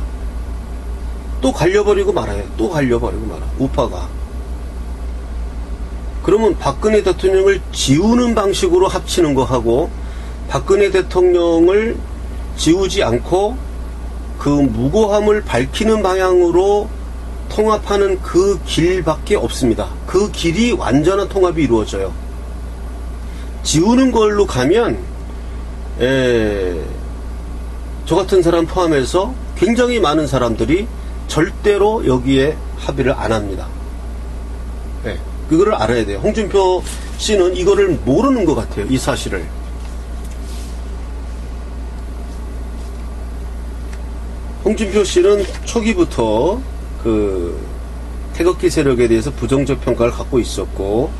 또 갈려버리고 말아요. 또 갈려버리고 말아. 우파가. 그러면 박근혜 대통령을 지우는 방식으로 합치는 거하고 박근혜 대통령을 지우지 않고 그 무고함을 밝히는 방향으로 통합하는 그 길밖에 없습니다. 그 길이 완전한 통합이 이루어져요. 지우는 걸로 가면 저 같은 사람 포함해서 굉장히 많은 사람들이 절대로 여기에 합의를 안 합니다. 그거를 알아야 돼요. 홍준표 씨는 이거를 모르는 것 같아요. 이 사실을. 홍준표 씨는 초기부터 그 태극기 세력에 대해서 부정적 평가를 갖고 있었고,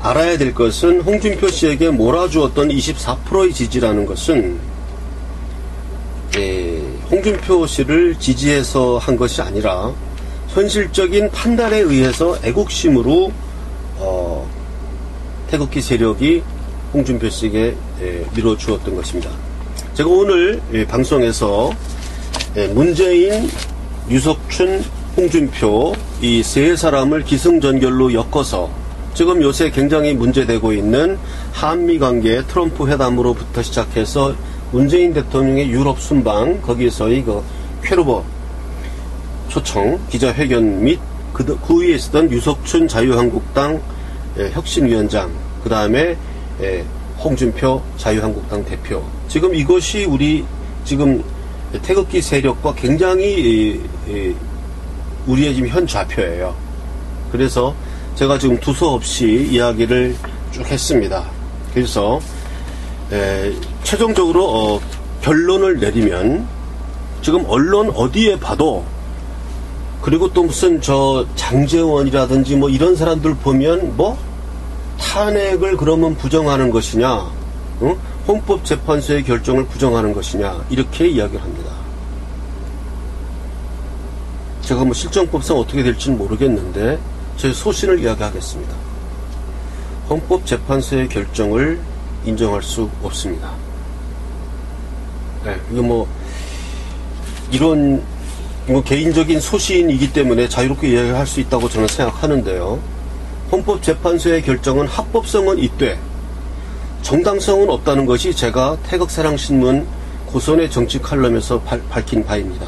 알아야 될 것은 홍준표 씨에게 몰아주었던 24%의 지지라는 것은 홍준표 씨를 지지해서 한 것이 아니라 현실적인 판단에 의해서 애국심으로 태극기 세력이 홍준표 씨에게 밀어주었던 것입니다. 제가 오늘 방송에서 문재인, 유석춘, 홍준표 이 세 사람을 기승전결로 엮어서 지금 요새 굉장히 문제되고 있는 한미관계 트럼프 회담으로부터 시작해서 문재인 대통령의 유럽 순방, 거기에서의 그 퀘르버 초청 기자회견 및 그 위에 있었던 유석춘 자유한국당 혁신위원장, 그 다음에 홍준표 자유한국당 대표, 지금 이것이 우리 지금 태극기 세력과 굉장히 우리의 지금 현 좌표예요. 그래서 제가 지금 두서없이 이야기를 쭉 했습니다. 그래서 최종적으로 결론을 내리면 지금 언론 어디에 봐도, 그리고 또 무슨 저 장제원이라든지 뭐 이런 사람들 보면 뭐 탄핵을 그러면 부정하는 것이냐, 응? 헌법재판소의 결정을 부정하는 것이냐, 이렇게 이야기를 합니다. 제가 뭐 실정법상 어떻게 될지는 모르겠는데 제 소신을 이야기하겠습니다. 헌법재판소의 결정을 인정할 수 없습니다. 이거 뭐 이런 뭐 개인적인 소신이기 때문에 자유롭게 이야기할 수 있다고 저는 생각하는데요. 헌법재판소의 결정은 합법성은 있되 정당성은 없다는 것이 제가 태극사랑신문 고선의 정치 칼럼에서 밝힌 바입니다.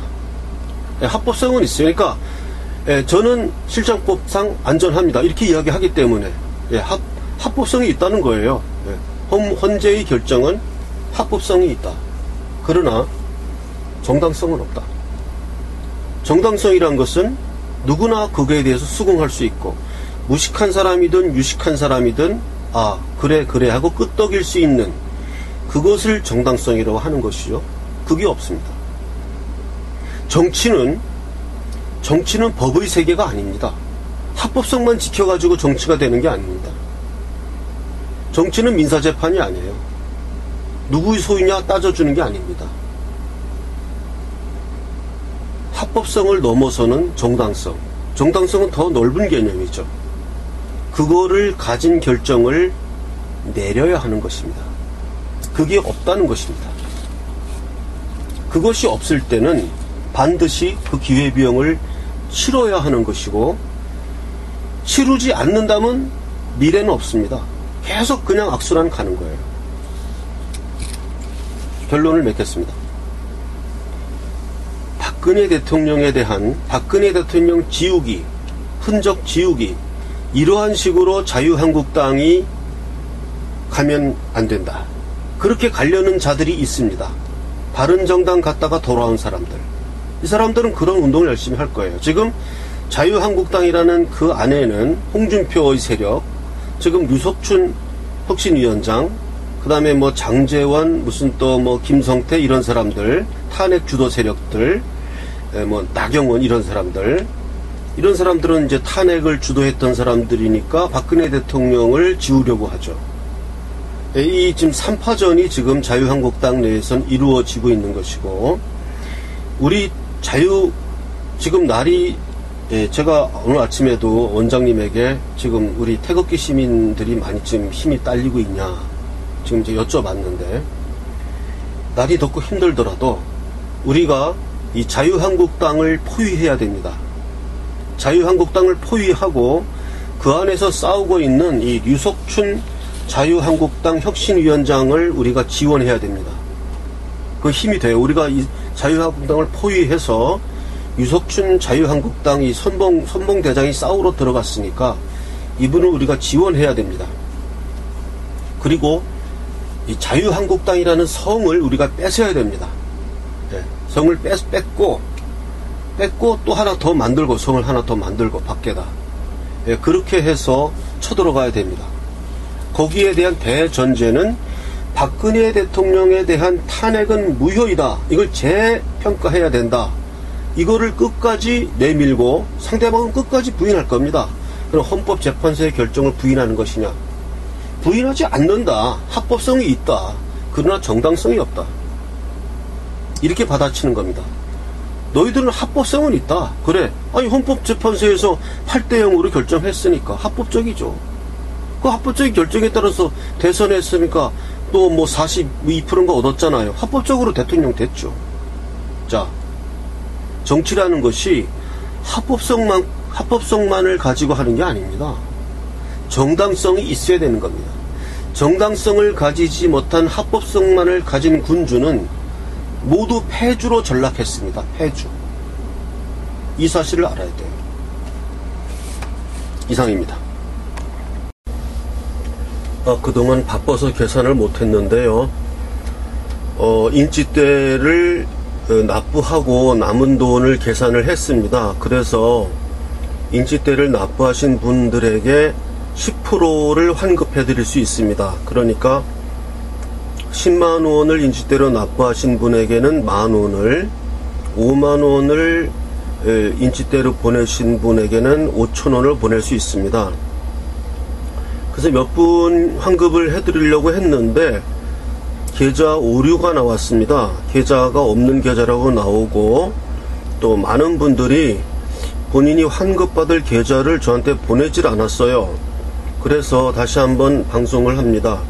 합법성은 있어요. 그러니까 저는 실정법상 안전합니다, 이렇게 이야기하기 때문에 합법성이 있다는 거예요. 헌재의 결정은 합법성이 있다. 그러나 정당성은 없다. 정당성이란 것은 누구나 그거에 대해서 수긍할 수 있고, 무식한 사람이든 유식한 사람이든 그래 하고 끄떡일 수 있는 그것을 정당성이라고 하는 것이죠. 그게 없습니다. 정치는 법의 세계가 아닙니다. 합법성만 지켜가지고 정치가 되는 게 아닙니다. 정치는 민사재판이 아니에요. 누구의 소유냐 따져주는 게 아닙니다. 합법성을 넘어서는 정당성은 더 넓은 개념이죠. 그거를 가진 결정을 내려야 하는 것입니다. 그게 없다는 것입니다. 그것이 없을 때는 반드시 그 기회비용을 치러야 하는 것이고, 치르지 않는다면 미래는 없습니다. 계속 그냥 악순환 가는 거예요. 결론을 맺겠습니다. 박근혜 대통령에 대한 박근혜 대통령 지우기, 흔적 지우기, 이러한 식으로 자유한국당이 가면 안 된다. 그렇게 가려는 자들이 있습니다. 바른정당 갔다가 돌아온 사람들. 이 사람들은 그런 운동을 열심히 할 거예요. 지금 자유한국당이라는 그 안에는 홍준표의 세력, 지금 유석춘 혁신위원장, 그 다음에 뭐 장제원, 무슨 또 뭐 김성태 이런 사람들, 탄핵 주도 세력들, 뭐 나경원 이런 사람들, 이런 사람들은 이제 탄핵을 주도했던 사람들이니까 박근혜 대통령을 지우려고 하죠. 이 지금 3파전이 지금 자유한국당 내에선 이루어지고 있는 것이고, 우리 지금 날이, 제가 오늘 아침에도 원장님에게 지금 우리 태극기 시민들이 많이 지금 힘이 딸리고 있냐, 지금 이제 여쭤봤는데, 날이 덥고 힘들더라도 우리가 이 자유한국당을 포위해야 됩니다. 자유한국당을 포위하고 그 안에서 싸우고 있는 이 유석춘 자유한국당 혁신위원장을 우리가 지원해야 됩니다. 그 힘이 돼요. 우리가 이 자유한국당을 포위해서 유석춘 자유한국당 이 선봉대장이 싸우러 들어갔으니까 이분을 우리가 지원해야 됩니다. 그리고 이 자유한국당이라는 성을 우리가 뺏어야 됩니다. 네, 성을 뺏고 또 하나 더 만들고, 성을 하나 더 만들고 밖에다, 네, 그렇게 해서 쳐들어가야 됩니다. 거기에 대한 대전제는 박근혜 대통령에 대한 탄핵은 무효이다. 이걸 재평가해야 된다. 이거를 끝까지 내밀고 상대방은 끝까지 부인할 겁니다. 그럼 헌법재판소의 결정을 부인하는 것이냐? 부인하지 않는다. 합법성이 있다. 그러나 정당성이 없다. 이렇게 받아치는 겁니다. 너희들은 합법성은 있다. 그래. 아니, 헌법재판소에서 8대0으로 결정했으니까 합법적이죠. 그 합법적인 결정에 따라서 대선했으니까 또 뭐 42%인가 얻었잖아요. 합법적으로 대통령 됐죠. 자, 정치라는 것이 합법성만을 가지고 하는 게 아닙니다. 정당성이 있어야 되는 겁니다. 정당성을 가지지 못한 합법성만을 가진 군주는 모두 패주로 전락했습니다. 패주. 이 사실을 알아야 돼요. 이상입니다. 그동안 바빠서 계산을 못했는데요. 인지대를 납부하고 남은 돈을 계산을 했습니다. 그래서 인지대를 납부하신 분들에게 10%를 환급해 드릴 수 있습니다. 그러니까 10만원을 인지대로 납부하신 분에게는 만원을, 5만원을 인지대로 보내신 분에게는 5천원을 보낼 수 있습니다. 그래서 몇 분 환급을 해드리려고 했는데 계좌 오류가 나왔습니다. 계좌가 없는 계좌라고 나오고, 또 많은 분들이 본인이 환급받을 계좌를 저한테 보내질 않았어요. 그래서 다시 한번 방송을 합니다.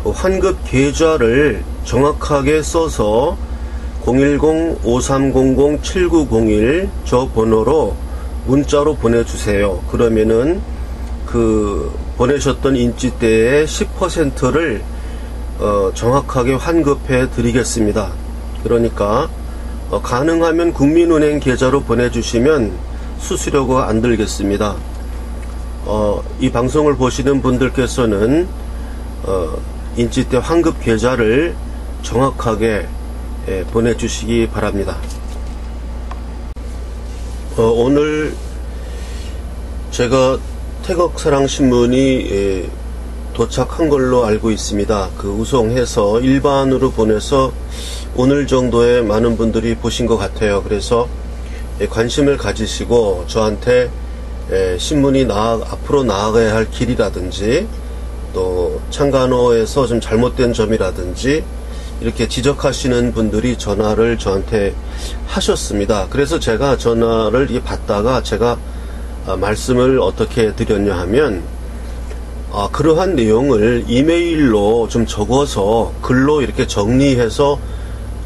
환급 계좌를 정확하게 써서 010-5300-7901 저 번호로 문자로 보내주세요. 그러면은 그 보내셨던 인지대의 10%를 정확하게 환급해 드리겠습니다. 그러니까 가능하면 국민은행 계좌로 보내주시면 수수료가 안 들겠습니다. 이 방송을 보시는 분들께서는 인지대 환급 계좌를 정확하게 보내주시기 바랍니다. 오늘 제가 태극사랑신문이 도착한 걸로 알고 있습니다. 그 우송해서 일반으로 보내서 오늘 정도에 많은 분들이 보신 것 같아요. 그래서 관심을 가지시고 저한테 신문이 앞으로 나아가야 할 길이라든지 또 창간호에서 좀 잘못된 점이라든지 이렇게 지적하시는 분들이 전화를 저한테 하셨습니다. 그래서 제가 전화를 받다가 제가 말씀을 어떻게 드렸냐 하면, 그러한 내용을 이메일로 좀 적어서 글로 이렇게 정리해서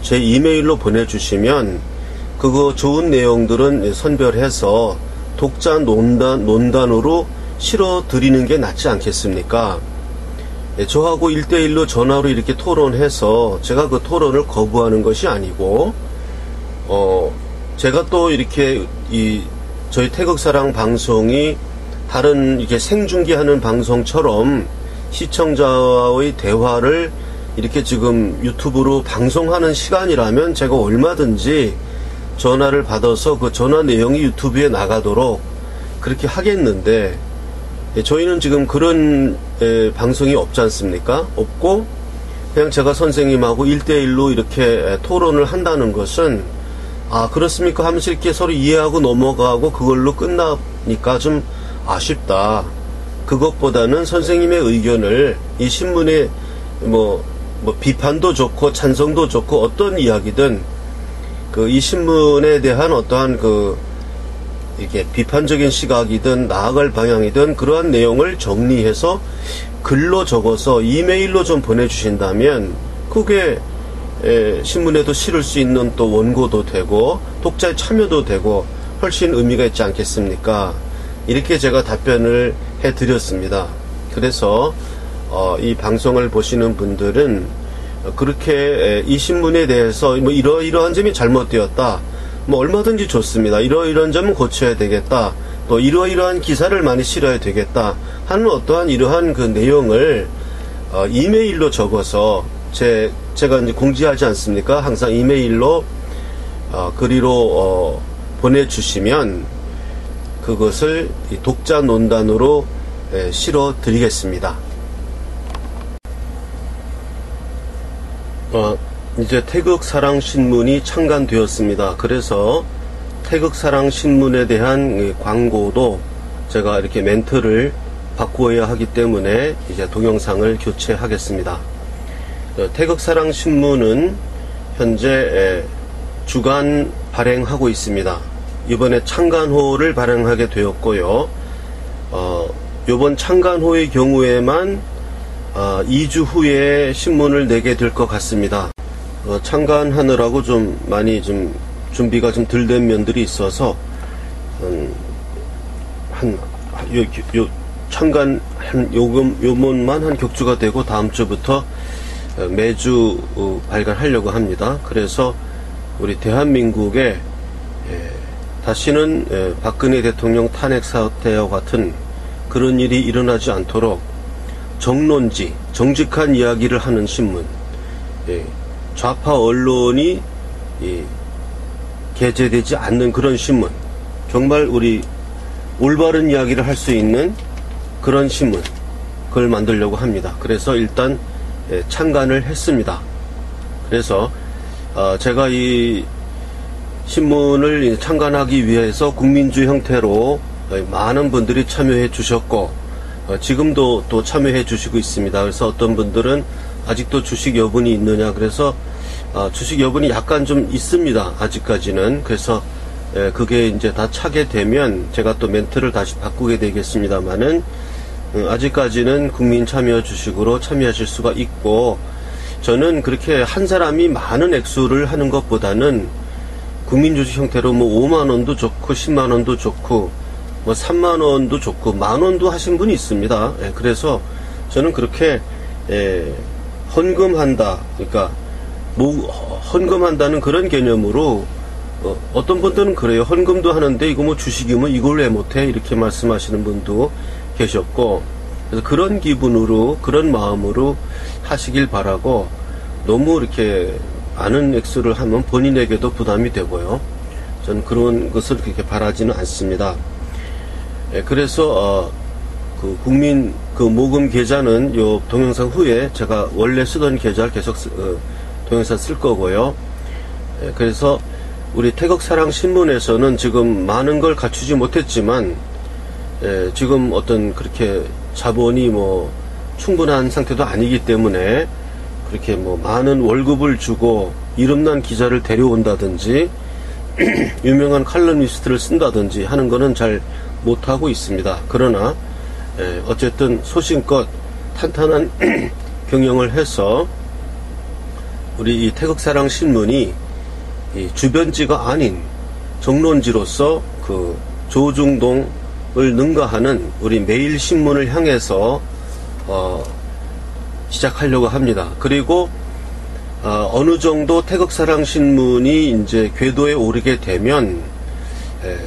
제 이메일로 보내주시면 그거 좋은 내용들은 선별해서 독자 논단으로 실어드리는 게 낫지 않겠습니까? 저하고 1대1로 전화로 이렇게 토론해서 제가 그 토론을 거부하는 것이 아니고 제가 또 이렇게 저희 태극사랑 방송이 다른 이렇게 생중계하는 방송처럼 시청자와의 대화를 이렇게 지금 유튜브로 방송하는 시간이라면 제가 얼마든지 전화를 받아서 그 전화 내용이 유튜브에 나가도록 그렇게 하겠는데, 저희는 지금 그런 방송이 없지 않습니까? 없고 그냥 제가 선생님하고 1대1로 이렇게 토론을 한다는 것은, 아 그렇습니까 하면서 이렇게 서로 이해하고 넘어가고 그걸로 끝나니까 좀 아쉽다. 그것보다는 선생님의 의견을 이 신문에 뭐 비판도 좋고 찬성도 좋고 어떤 이야기든 이 신문에 대한 어떠한 이게 비판적인 시각이든 나아갈 방향이든 그러한 내용을 정리해서 글로 적어서 이메일로 좀 보내주신다면 그게 신문에도 실을 수 있는 또 원고도 되고 독자의 참여도 되고 훨씬 의미가 있지 않겠습니까? 이렇게 제가 답변을 해드렸습니다. 그래서 이 방송을 보시는 분들은 그렇게 이 신문에 대해서 뭐 이러이러한 점이 잘못되었다, 뭐 얼마든지 좋습니다. 이러이러한 점은 고쳐야 되겠다, 또 이러이러한 기사를 많이 실어야 되겠다 하는 어떠한 이러한 그 내용을 이메일로 적어서 제가 이제 공지하지 않습니까? 항상 이메일로 그리로 보내주시면 그것을 독자 논단으로 실어 드리겠습니다. 이제 태극사랑신문이 창간되었습니다. 그래서 태극사랑신문에 대한 광고도 제가 이렇게 멘트를 바꾸어야 하기 때문에 이제 동영상을 교체하겠습니다. 태극사랑신문은 현재 주간 발행하고 있습니다. 이번에 창간호를 발행하게 되었고요. 이번 창간호의 경우에만 2주 후에 신문을 내게 될 것 같습니다. 창간하느라고 좀 많이 좀 준비가 좀 덜 된 면들이 있어서 창간 요번만 한 격주가 되고 다음 주부터 매주 발간하려고 합니다. 그래서 우리 대한민국에 다시는 박근혜 대통령 탄핵 사태와 같은 그런 일이 일어나지 않도록 정론지, 정직한 이야기를 하는 신문, 좌파 언론이 게재되지 않는 그런 신문, 정말 우리 올바른 이야기를 할 수 있는 그런 신문, 그걸 만들려고 합니다. 그래서 일단 창간을 했습니다. 그래서 제가 이 신문을 창간하기 위해서 국민주 형태로 많은 분들이 참여해 주셨고 지금도 또 참여해 주시고 있습니다. 그래서 어떤 분들은 아직도 주식 여분이 있느냐, 그래서 주식 여분이 약간 좀 있습니다. 아직까지는. 그래서 그게 이제 다 차게 되면 제가 또 멘트를 다시 바꾸게 되겠습니다만은 아직까지는 국민 참여 주식으로 참여하실 수가 있고, 저는 그렇게 한 사람이 많은 액수를 하는 것보다는 국민주식 형태로 뭐 5만원도 좋고 10만원도 좋고 뭐 3만원도 좋고 만원도 하신 분이 있습니다. 그래서 저는 그렇게 헌금한다, 그러니까 헌금한다는 그런 개념으로 어떤 분들은 그래요. 헌금도 하는데 이거 뭐 주식이면 이걸 왜 못해, 이렇게 말씀하시는 분도 계셨고, 그래서 그런 기분으로 그런 마음으로 하시길 바라고, 너무 이렇게 많은 액수를 하면 본인에게도 부담이 되고요. 저는 그런 것을 그렇게 바라지는 않습니다. 그래서 그 국민 그 모금 계좌는 요 동영상 후에 제가 원래 쓰던 계좌를 계속 동영상 쓸 거고요. 그래서 우리 태극사랑신문에서는 지금 많은 걸 갖추지 못했지만 지금 어떤 그렇게 자본이 뭐 충분한 상태도 아니기 때문에 그렇게 뭐 많은 월급을 주고 이름난 기자를 데려온다든지 유명한 칼럼니스트를 쓴다든지 하는 거는 잘 못하고 있습니다. 그러나 어쨌든 소신껏 탄탄한 경영을 해서 우리 이 태극사랑신문이 이 주변지가 아닌 정론지로서 그 조중동을 능가하는 우리 매일신문을 향해서 시작하려고 합니다. 그리고 어느 정도 태극사랑신문이 이제 궤도에 오르게 되면,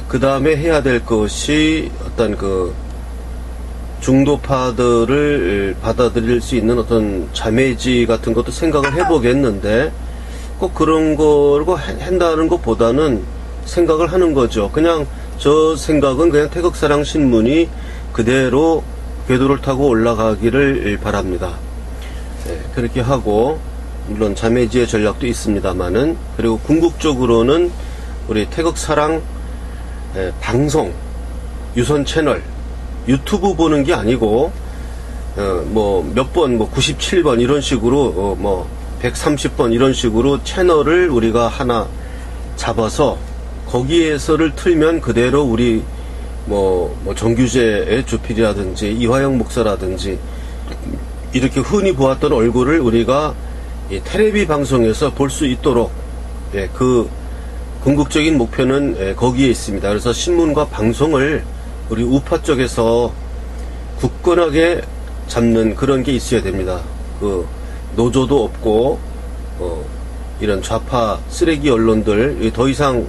그 다음에 해야 될 것이 어떤 그 중도파들을 받아들일 수 있는 어떤 자매지 같은 것도 생각을 해보겠는데, 꼭 그런 걸 한다는 것보다는 생각을 하는 거죠. 그냥 저 생각은 그냥 태극사랑신문이 그대로 궤도를 타고 올라가기를 바랍니다. 그렇게 하고, 물론 자매지의 전략도 있습니다만은, 그리고 궁극적으로는 우리 태극사랑 방송, 유선 채널, 유튜브 보는 게 아니고, 몇 번, 97번 이런 식으로, 130번 이런 식으로 채널을 우리가 하나 잡아서 거기에서를 틀면 그대로 우리 정규재의 주필이라든지 이화영 목사라든지 이렇게 흔히 보았던 얼굴을 우리가 이 텔레비 방송에서 볼 수 있도록, 그 궁극적인 목표는 거기에 있습니다. 그래서 신문과 방송을 우리 우파 쪽에서 굳건하게 잡는 그런 게 있어야 됩니다. 그 노조도 없고 이런 좌파 쓰레기 언론들 더 이상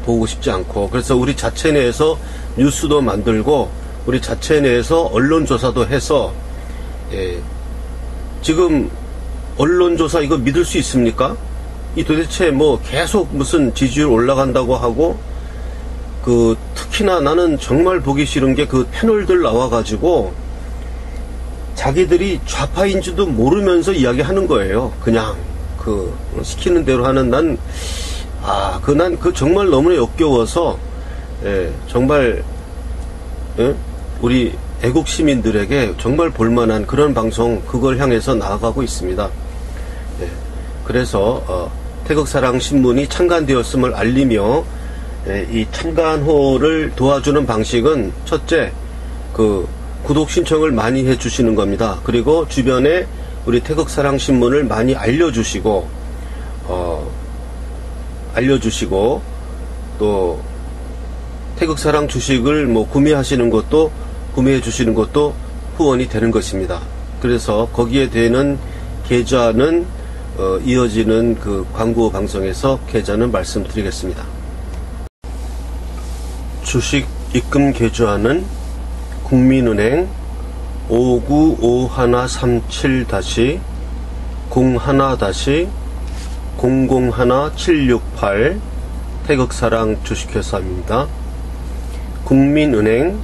보고 싶지 않고, 그래서 우리 자체 내에서 뉴스도 만들고 우리 자체 내에서 언론조사도 해서, 지금 언론조사 이거 믿을 수 있습니까? 이 도대체 계속 무슨 지지율 올라간다고 하고, 특히나 나는 정말 보기 싫은 게 그 패널들 나와가지고 자기들이 좌파인지도 모르면서 이야기하는 거예요. 그냥 시키는 대로 하는, 난 정말 너무나 역겨워서, 정말 우리 애국 시민들에게 정말 볼만한 그런 방송, 그걸 향해서 나아가고 있습니다. 그래서 태극사랑신문이 창간되었음을 알리며, 이 창간호를 도와주는 방식은 첫째, 구독 신청을 많이 해주시는 겁니다. 그리고 주변에 우리 태극사랑신문을 많이 알려주시고, 또 태극사랑 주식을 구매해 주시는 것도 후원이 되는 것입니다. 그래서 거기에 되는 계좌는 이어지는 그 광고 방송에서 계좌는 말씀드리겠습니다. 주식 입금 계좌는 국민은행 5951-01-001-768 태극사랑 주식회사입니다. 국민은행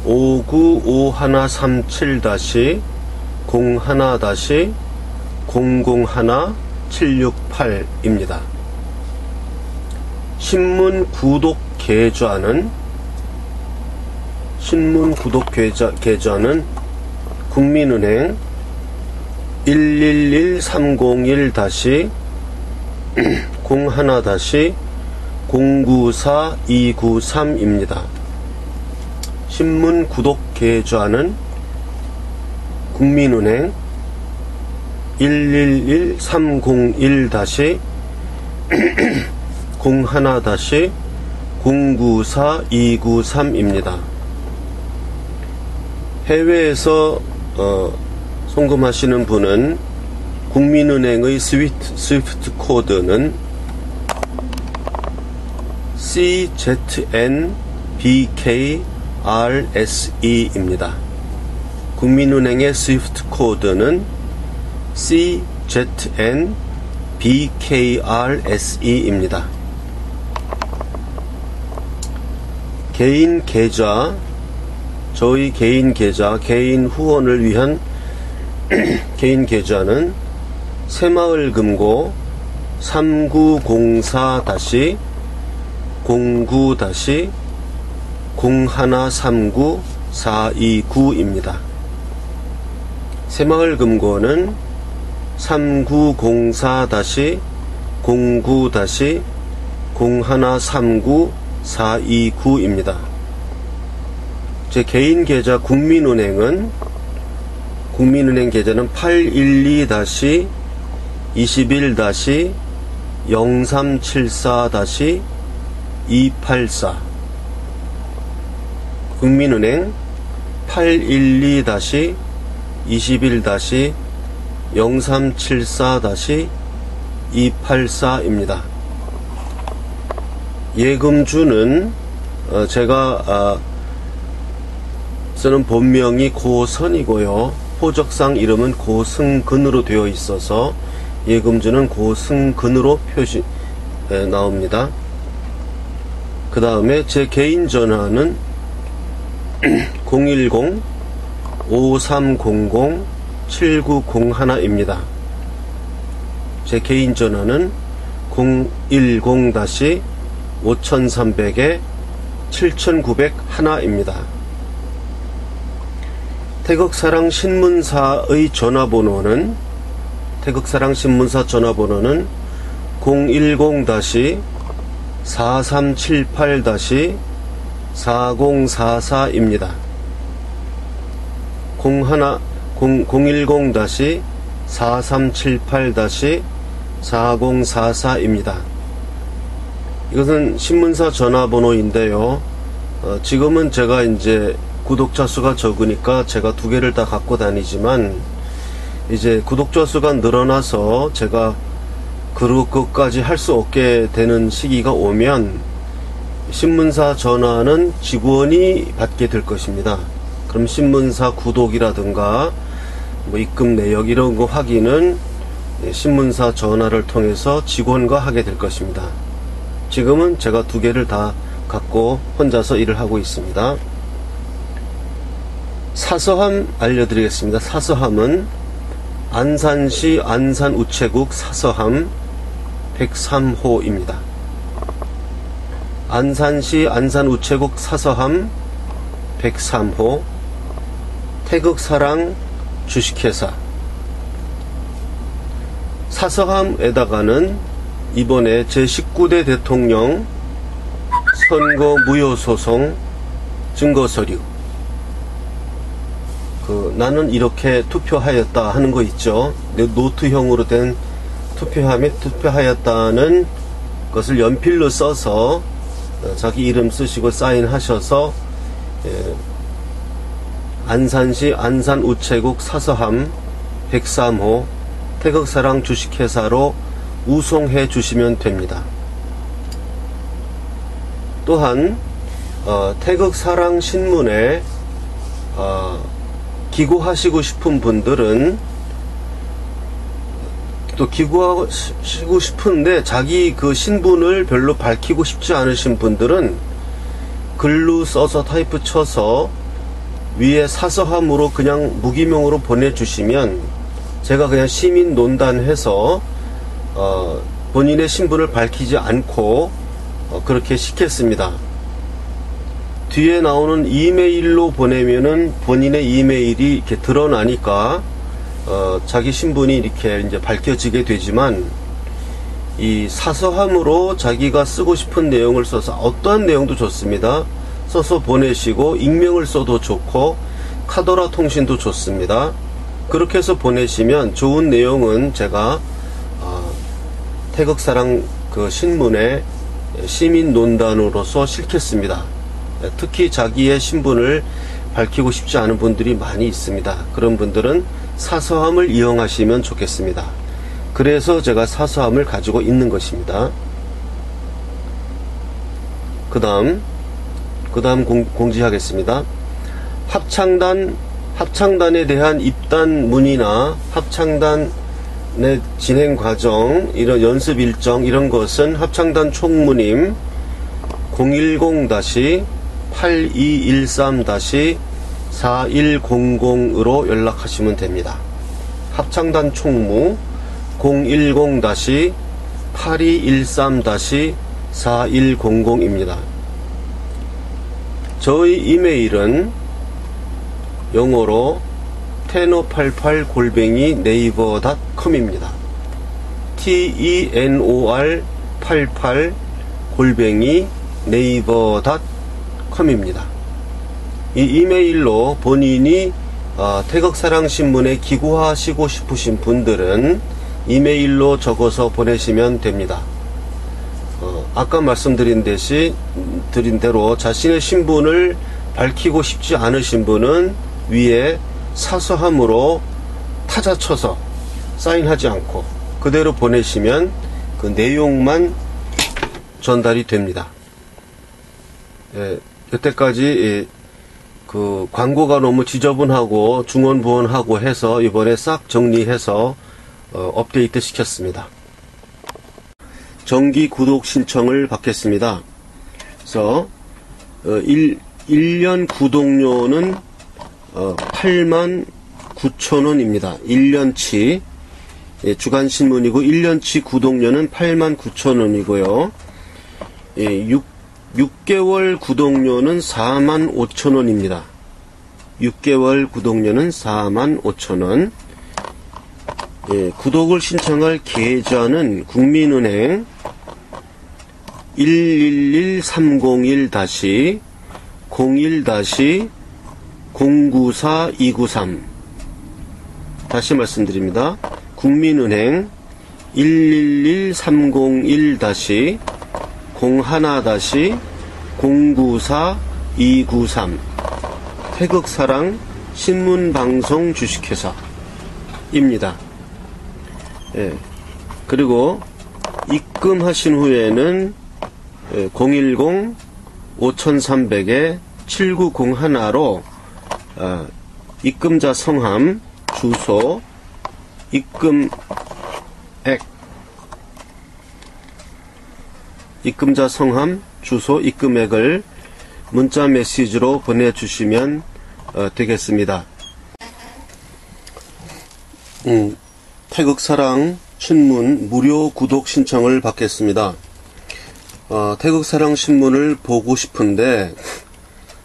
5951-001-001-768입니다. 신문 구독 계좌는 국민은행 1130-01-094-293입니다. 신문 구독 계좌는 국민은행 1130-01-094-293입니다. 해외에서 송금하시는 분은 국민은행의 스위프트 코드는 CZNBKRSE입니다. 국민은행의 스위프트 코드는 CZNBKRSE입니다. 개인 계좌, 저희 개인 계좌, 개인 후원을 위한 개인 계좌는 새마을금고 3904-09-0139-429입니다. 새마을금고는 3904-09-0139-429입니다. 제 개인 계좌 국민은행 계좌는 812-21-0374-284 국민은행 812-21-0374-284 284입니다. 예금주는 제가 쓰는 본명이 고선이고요. 호적상 이름은 고승근으로 되어 있어서 예금주는 고승근으로 표시 나옵니다. 그 다음에 제 개인 전화는 010-5300-7901입니다. 제 개인 전화는 010-5300-7901입니다. 태극사랑 신문사의 전화번호는 010-4378-4044입니다. 010-4378-4044입니다. 이것은 신문사 전화번호인데요. 지금은 제가 이제 구독자 수가 적으니까 제가 두 개를 다 갖고 다니지만, 이제 구독자 수가 늘어나서 제가 그것까지 할 수 없게 되는 시기가 오면 신문사 전화는 직원이 받게 될 것입니다. 그럼 신문사 구독이라든가 뭐 입금 내역 이런 거 확인은 신문사 전화를 통해서 직원과 하게 될 것입니다. 지금은 제가 두 개를 다 갖고 혼자서 일을 하고 있습니다. 사서함 알려드리겠습니다. 사서함은 안산시 안산우체국 사서함 103호입니다. 안산시 안산우체국 사서함 103호 태극사랑 주식회사. 사서함에다가는 이번에 제19대 대통령 선거 무효소송 증거서류, 나는 이렇게 투표하였다 하는 거 있죠. 노트형으로 된 투표함에 투표하였다는 것을 연필로 써서 자기 이름 쓰시고 사인하셔서 안산시 안산우체국 사서함 103호 태극사랑 주식회사로 우송해 주시면 됩니다. 또한 태극사랑 신문에 기고하시고 싶은 분들은, 또 기고하시고 싶은데 자기 그 신분을 별로 밝히고 싶지 않으신 분들은 글로 써서 타이프 쳐서 위에 사서함으로 그냥 무기명으로 보내주시면 제가 그냥 시민 논단해서 본인의 신분을 밝히지 않고 그렇게 시켰습니다. 뒤에 나오는 이메일로 보내면은 본인의 이메일이 이렇게 드러나니까 자기 신분이 이렇게 이제 밝혀지게 되지만, 이 사서함으로 자기가 쓰고 싶은 내용을 써서 어떠한 내용도 좋습니다. 써서 보내시고 익명을 써도 좋고 카더라 통신도 좋습니다. 그렇게 해서 보내시면 좋은 내용은 제가 태극사랑 그 신문에 시민 논단으로서 실겠습니다. 특히 자기의 신분을 밝히고 싶지 않은 분들이 많이 있습니다. 그런 분들은 사서함을 이용하시면 좋겠습니다. 그래서 제가 사서함을 가지고 있는 것입니다. 그 다음 공지하겠습니다. 합창단에 대한 입단 문의나 합창단의 진행 과정, 이런 연습 일정, 이런 것은 합창단 총무님 010-8213-4100으로 연락하시면 됩니다. 합창단 총무 010-8213-4100입니다. 저희 이메일은 영어로 tenor88@naver.com입니다. tenor88@naver.com입니다. 이 이메일로 본인이 태극사랑신문에 기고하시고 싶으신 분들은 이메일로 적어서 보내시면 됩니다. 아까 말씀드린 대로 자신의 신분을 밝히고 싶지 않으신 분은 위에 사서함으로 타자 쳐서 사인하지 않고 그대로 보내시면 그 내용만 전달이 됩니다. 예, 여태까지 그 광고가 너무 지저분하고 중원부원하고 해서 이번에 싹 정리해서 업데이트 시켰습니다. 정기 구독 신청을 받겠습니다. 그래서 1년 구독료는 89,000원입니다. 1년치 주간신문이고 1년치 구독료는 89,000원이고요. 6개월 구독료는 45,000원입니다. 6개월 구독료는 45,000원. 구독을 신청할 계좌는 국민은행 111301-01-094293 다시 말씀드립니다. 국민은행 1110-01-094293 태극사랑 신문방송 주식회사입니다. 그리고 입금하신 후에는 010-5300-7901로 입금자 성함, 주소, 입금자 성함, 주소, 입금액을 문자 메시지로 보내주시면 되겠습니다. 태극사랑 신문 무료 구독 신청을 받겠습니다. 태극사랑 신문을 보고 싶은데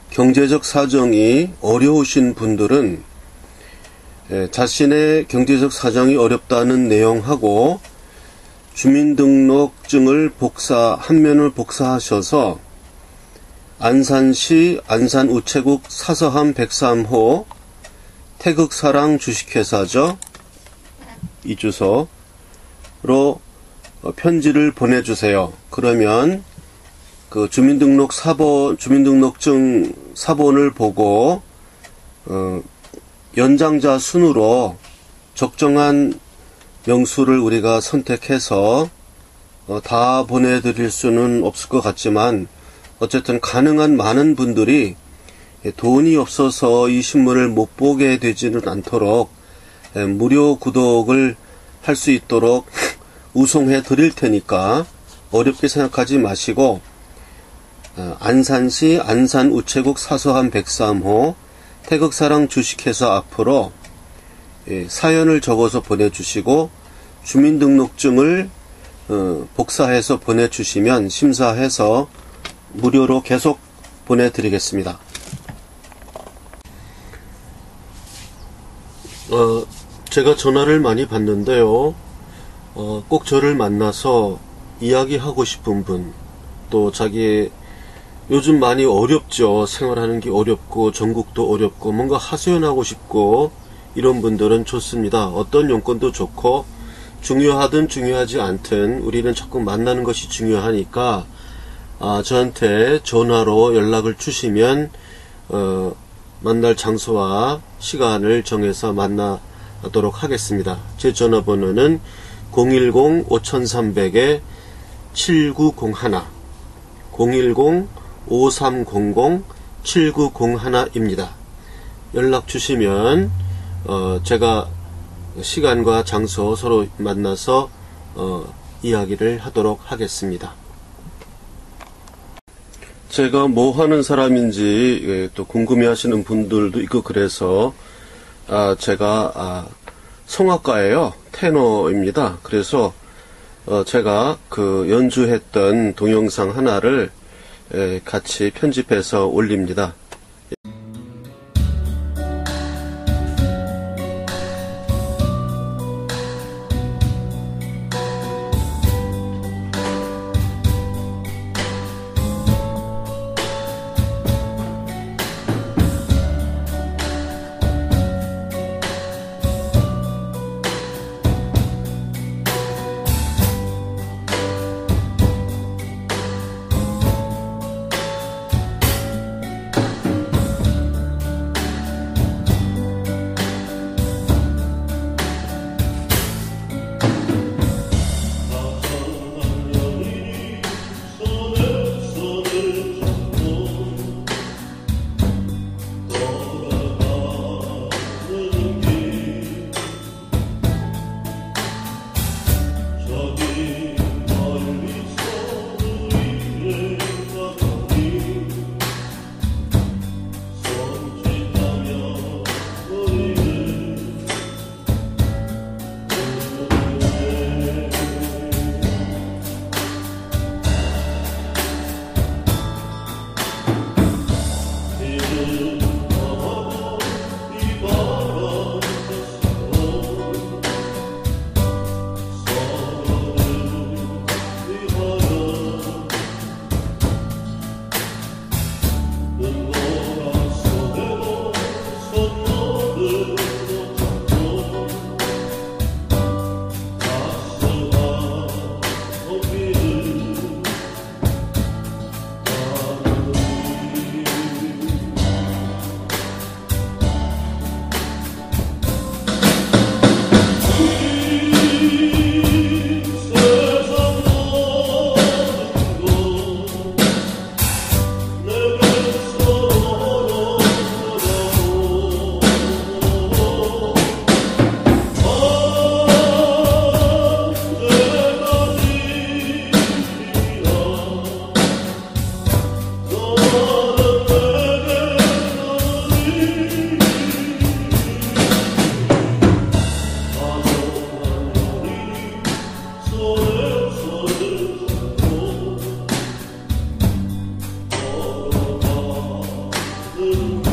경제적 사정이 어려우신 분들은 자신의 경제적 사정이 어렵다는 내용하고 주민등록증을 한 면을 복사하셔서 안산시 안산우체국 사서함 103호 태극사랑 주식회사죠. 이 주소로 편지를 보내주세요. 그러면 그 주민등록증 사본을 보고 연장자 순으로 적정한 명수를 우리가 선택해서 다 보내드릴 수는 없을 것 같지만 어쨌든 가능한 많은 분들이 돈이 없어서 이 신문을 못 보게 되지는 않도록 무료 구독을 할 수 있도록 우송해 드릴 테니까 어렵게 생각하지 마시고 안산시 안산우체국 사서함 103호 태극사랑 주식회사 앞으로 사연을 적어서 보내주시고 주민등록증을 복사해서 보내주시면 심사해서 무료로 계속 보내드리겠습니다. 제가 전화를 많이 받는데요. 꼭 저를 만나서 이야기하고 싶은 분, 또 자기 요즘 많이 어렵죠. 생활하는 게 어렵고 전국도 어렵고 뭔가 하소연하고 싶고 이런 분들은 좋습니다. 어떤 용건도 좋고 중요하든 중요하지 않든 우리는 자꾸 만나는 것이 중요하니까 저한테 전화로 연락을 주시면 만날 장소와 시간을 정해서 만나도록 하겠습니다. 제 전화번호는 010-5300-7901 010-5300-7901입니다. 연락 주시면 제가 시간과 장소 서로 만나서 이야기를 하도록 하겠습니다. 제가 뭐 하는 사람인지 또 궁금해 하시는 분들도 있고 그래서 제가 성악가예요. 테너입니다. 그래서 제가 그 연주했던 동영상 하나를 같이 편집해서 올립니다. 그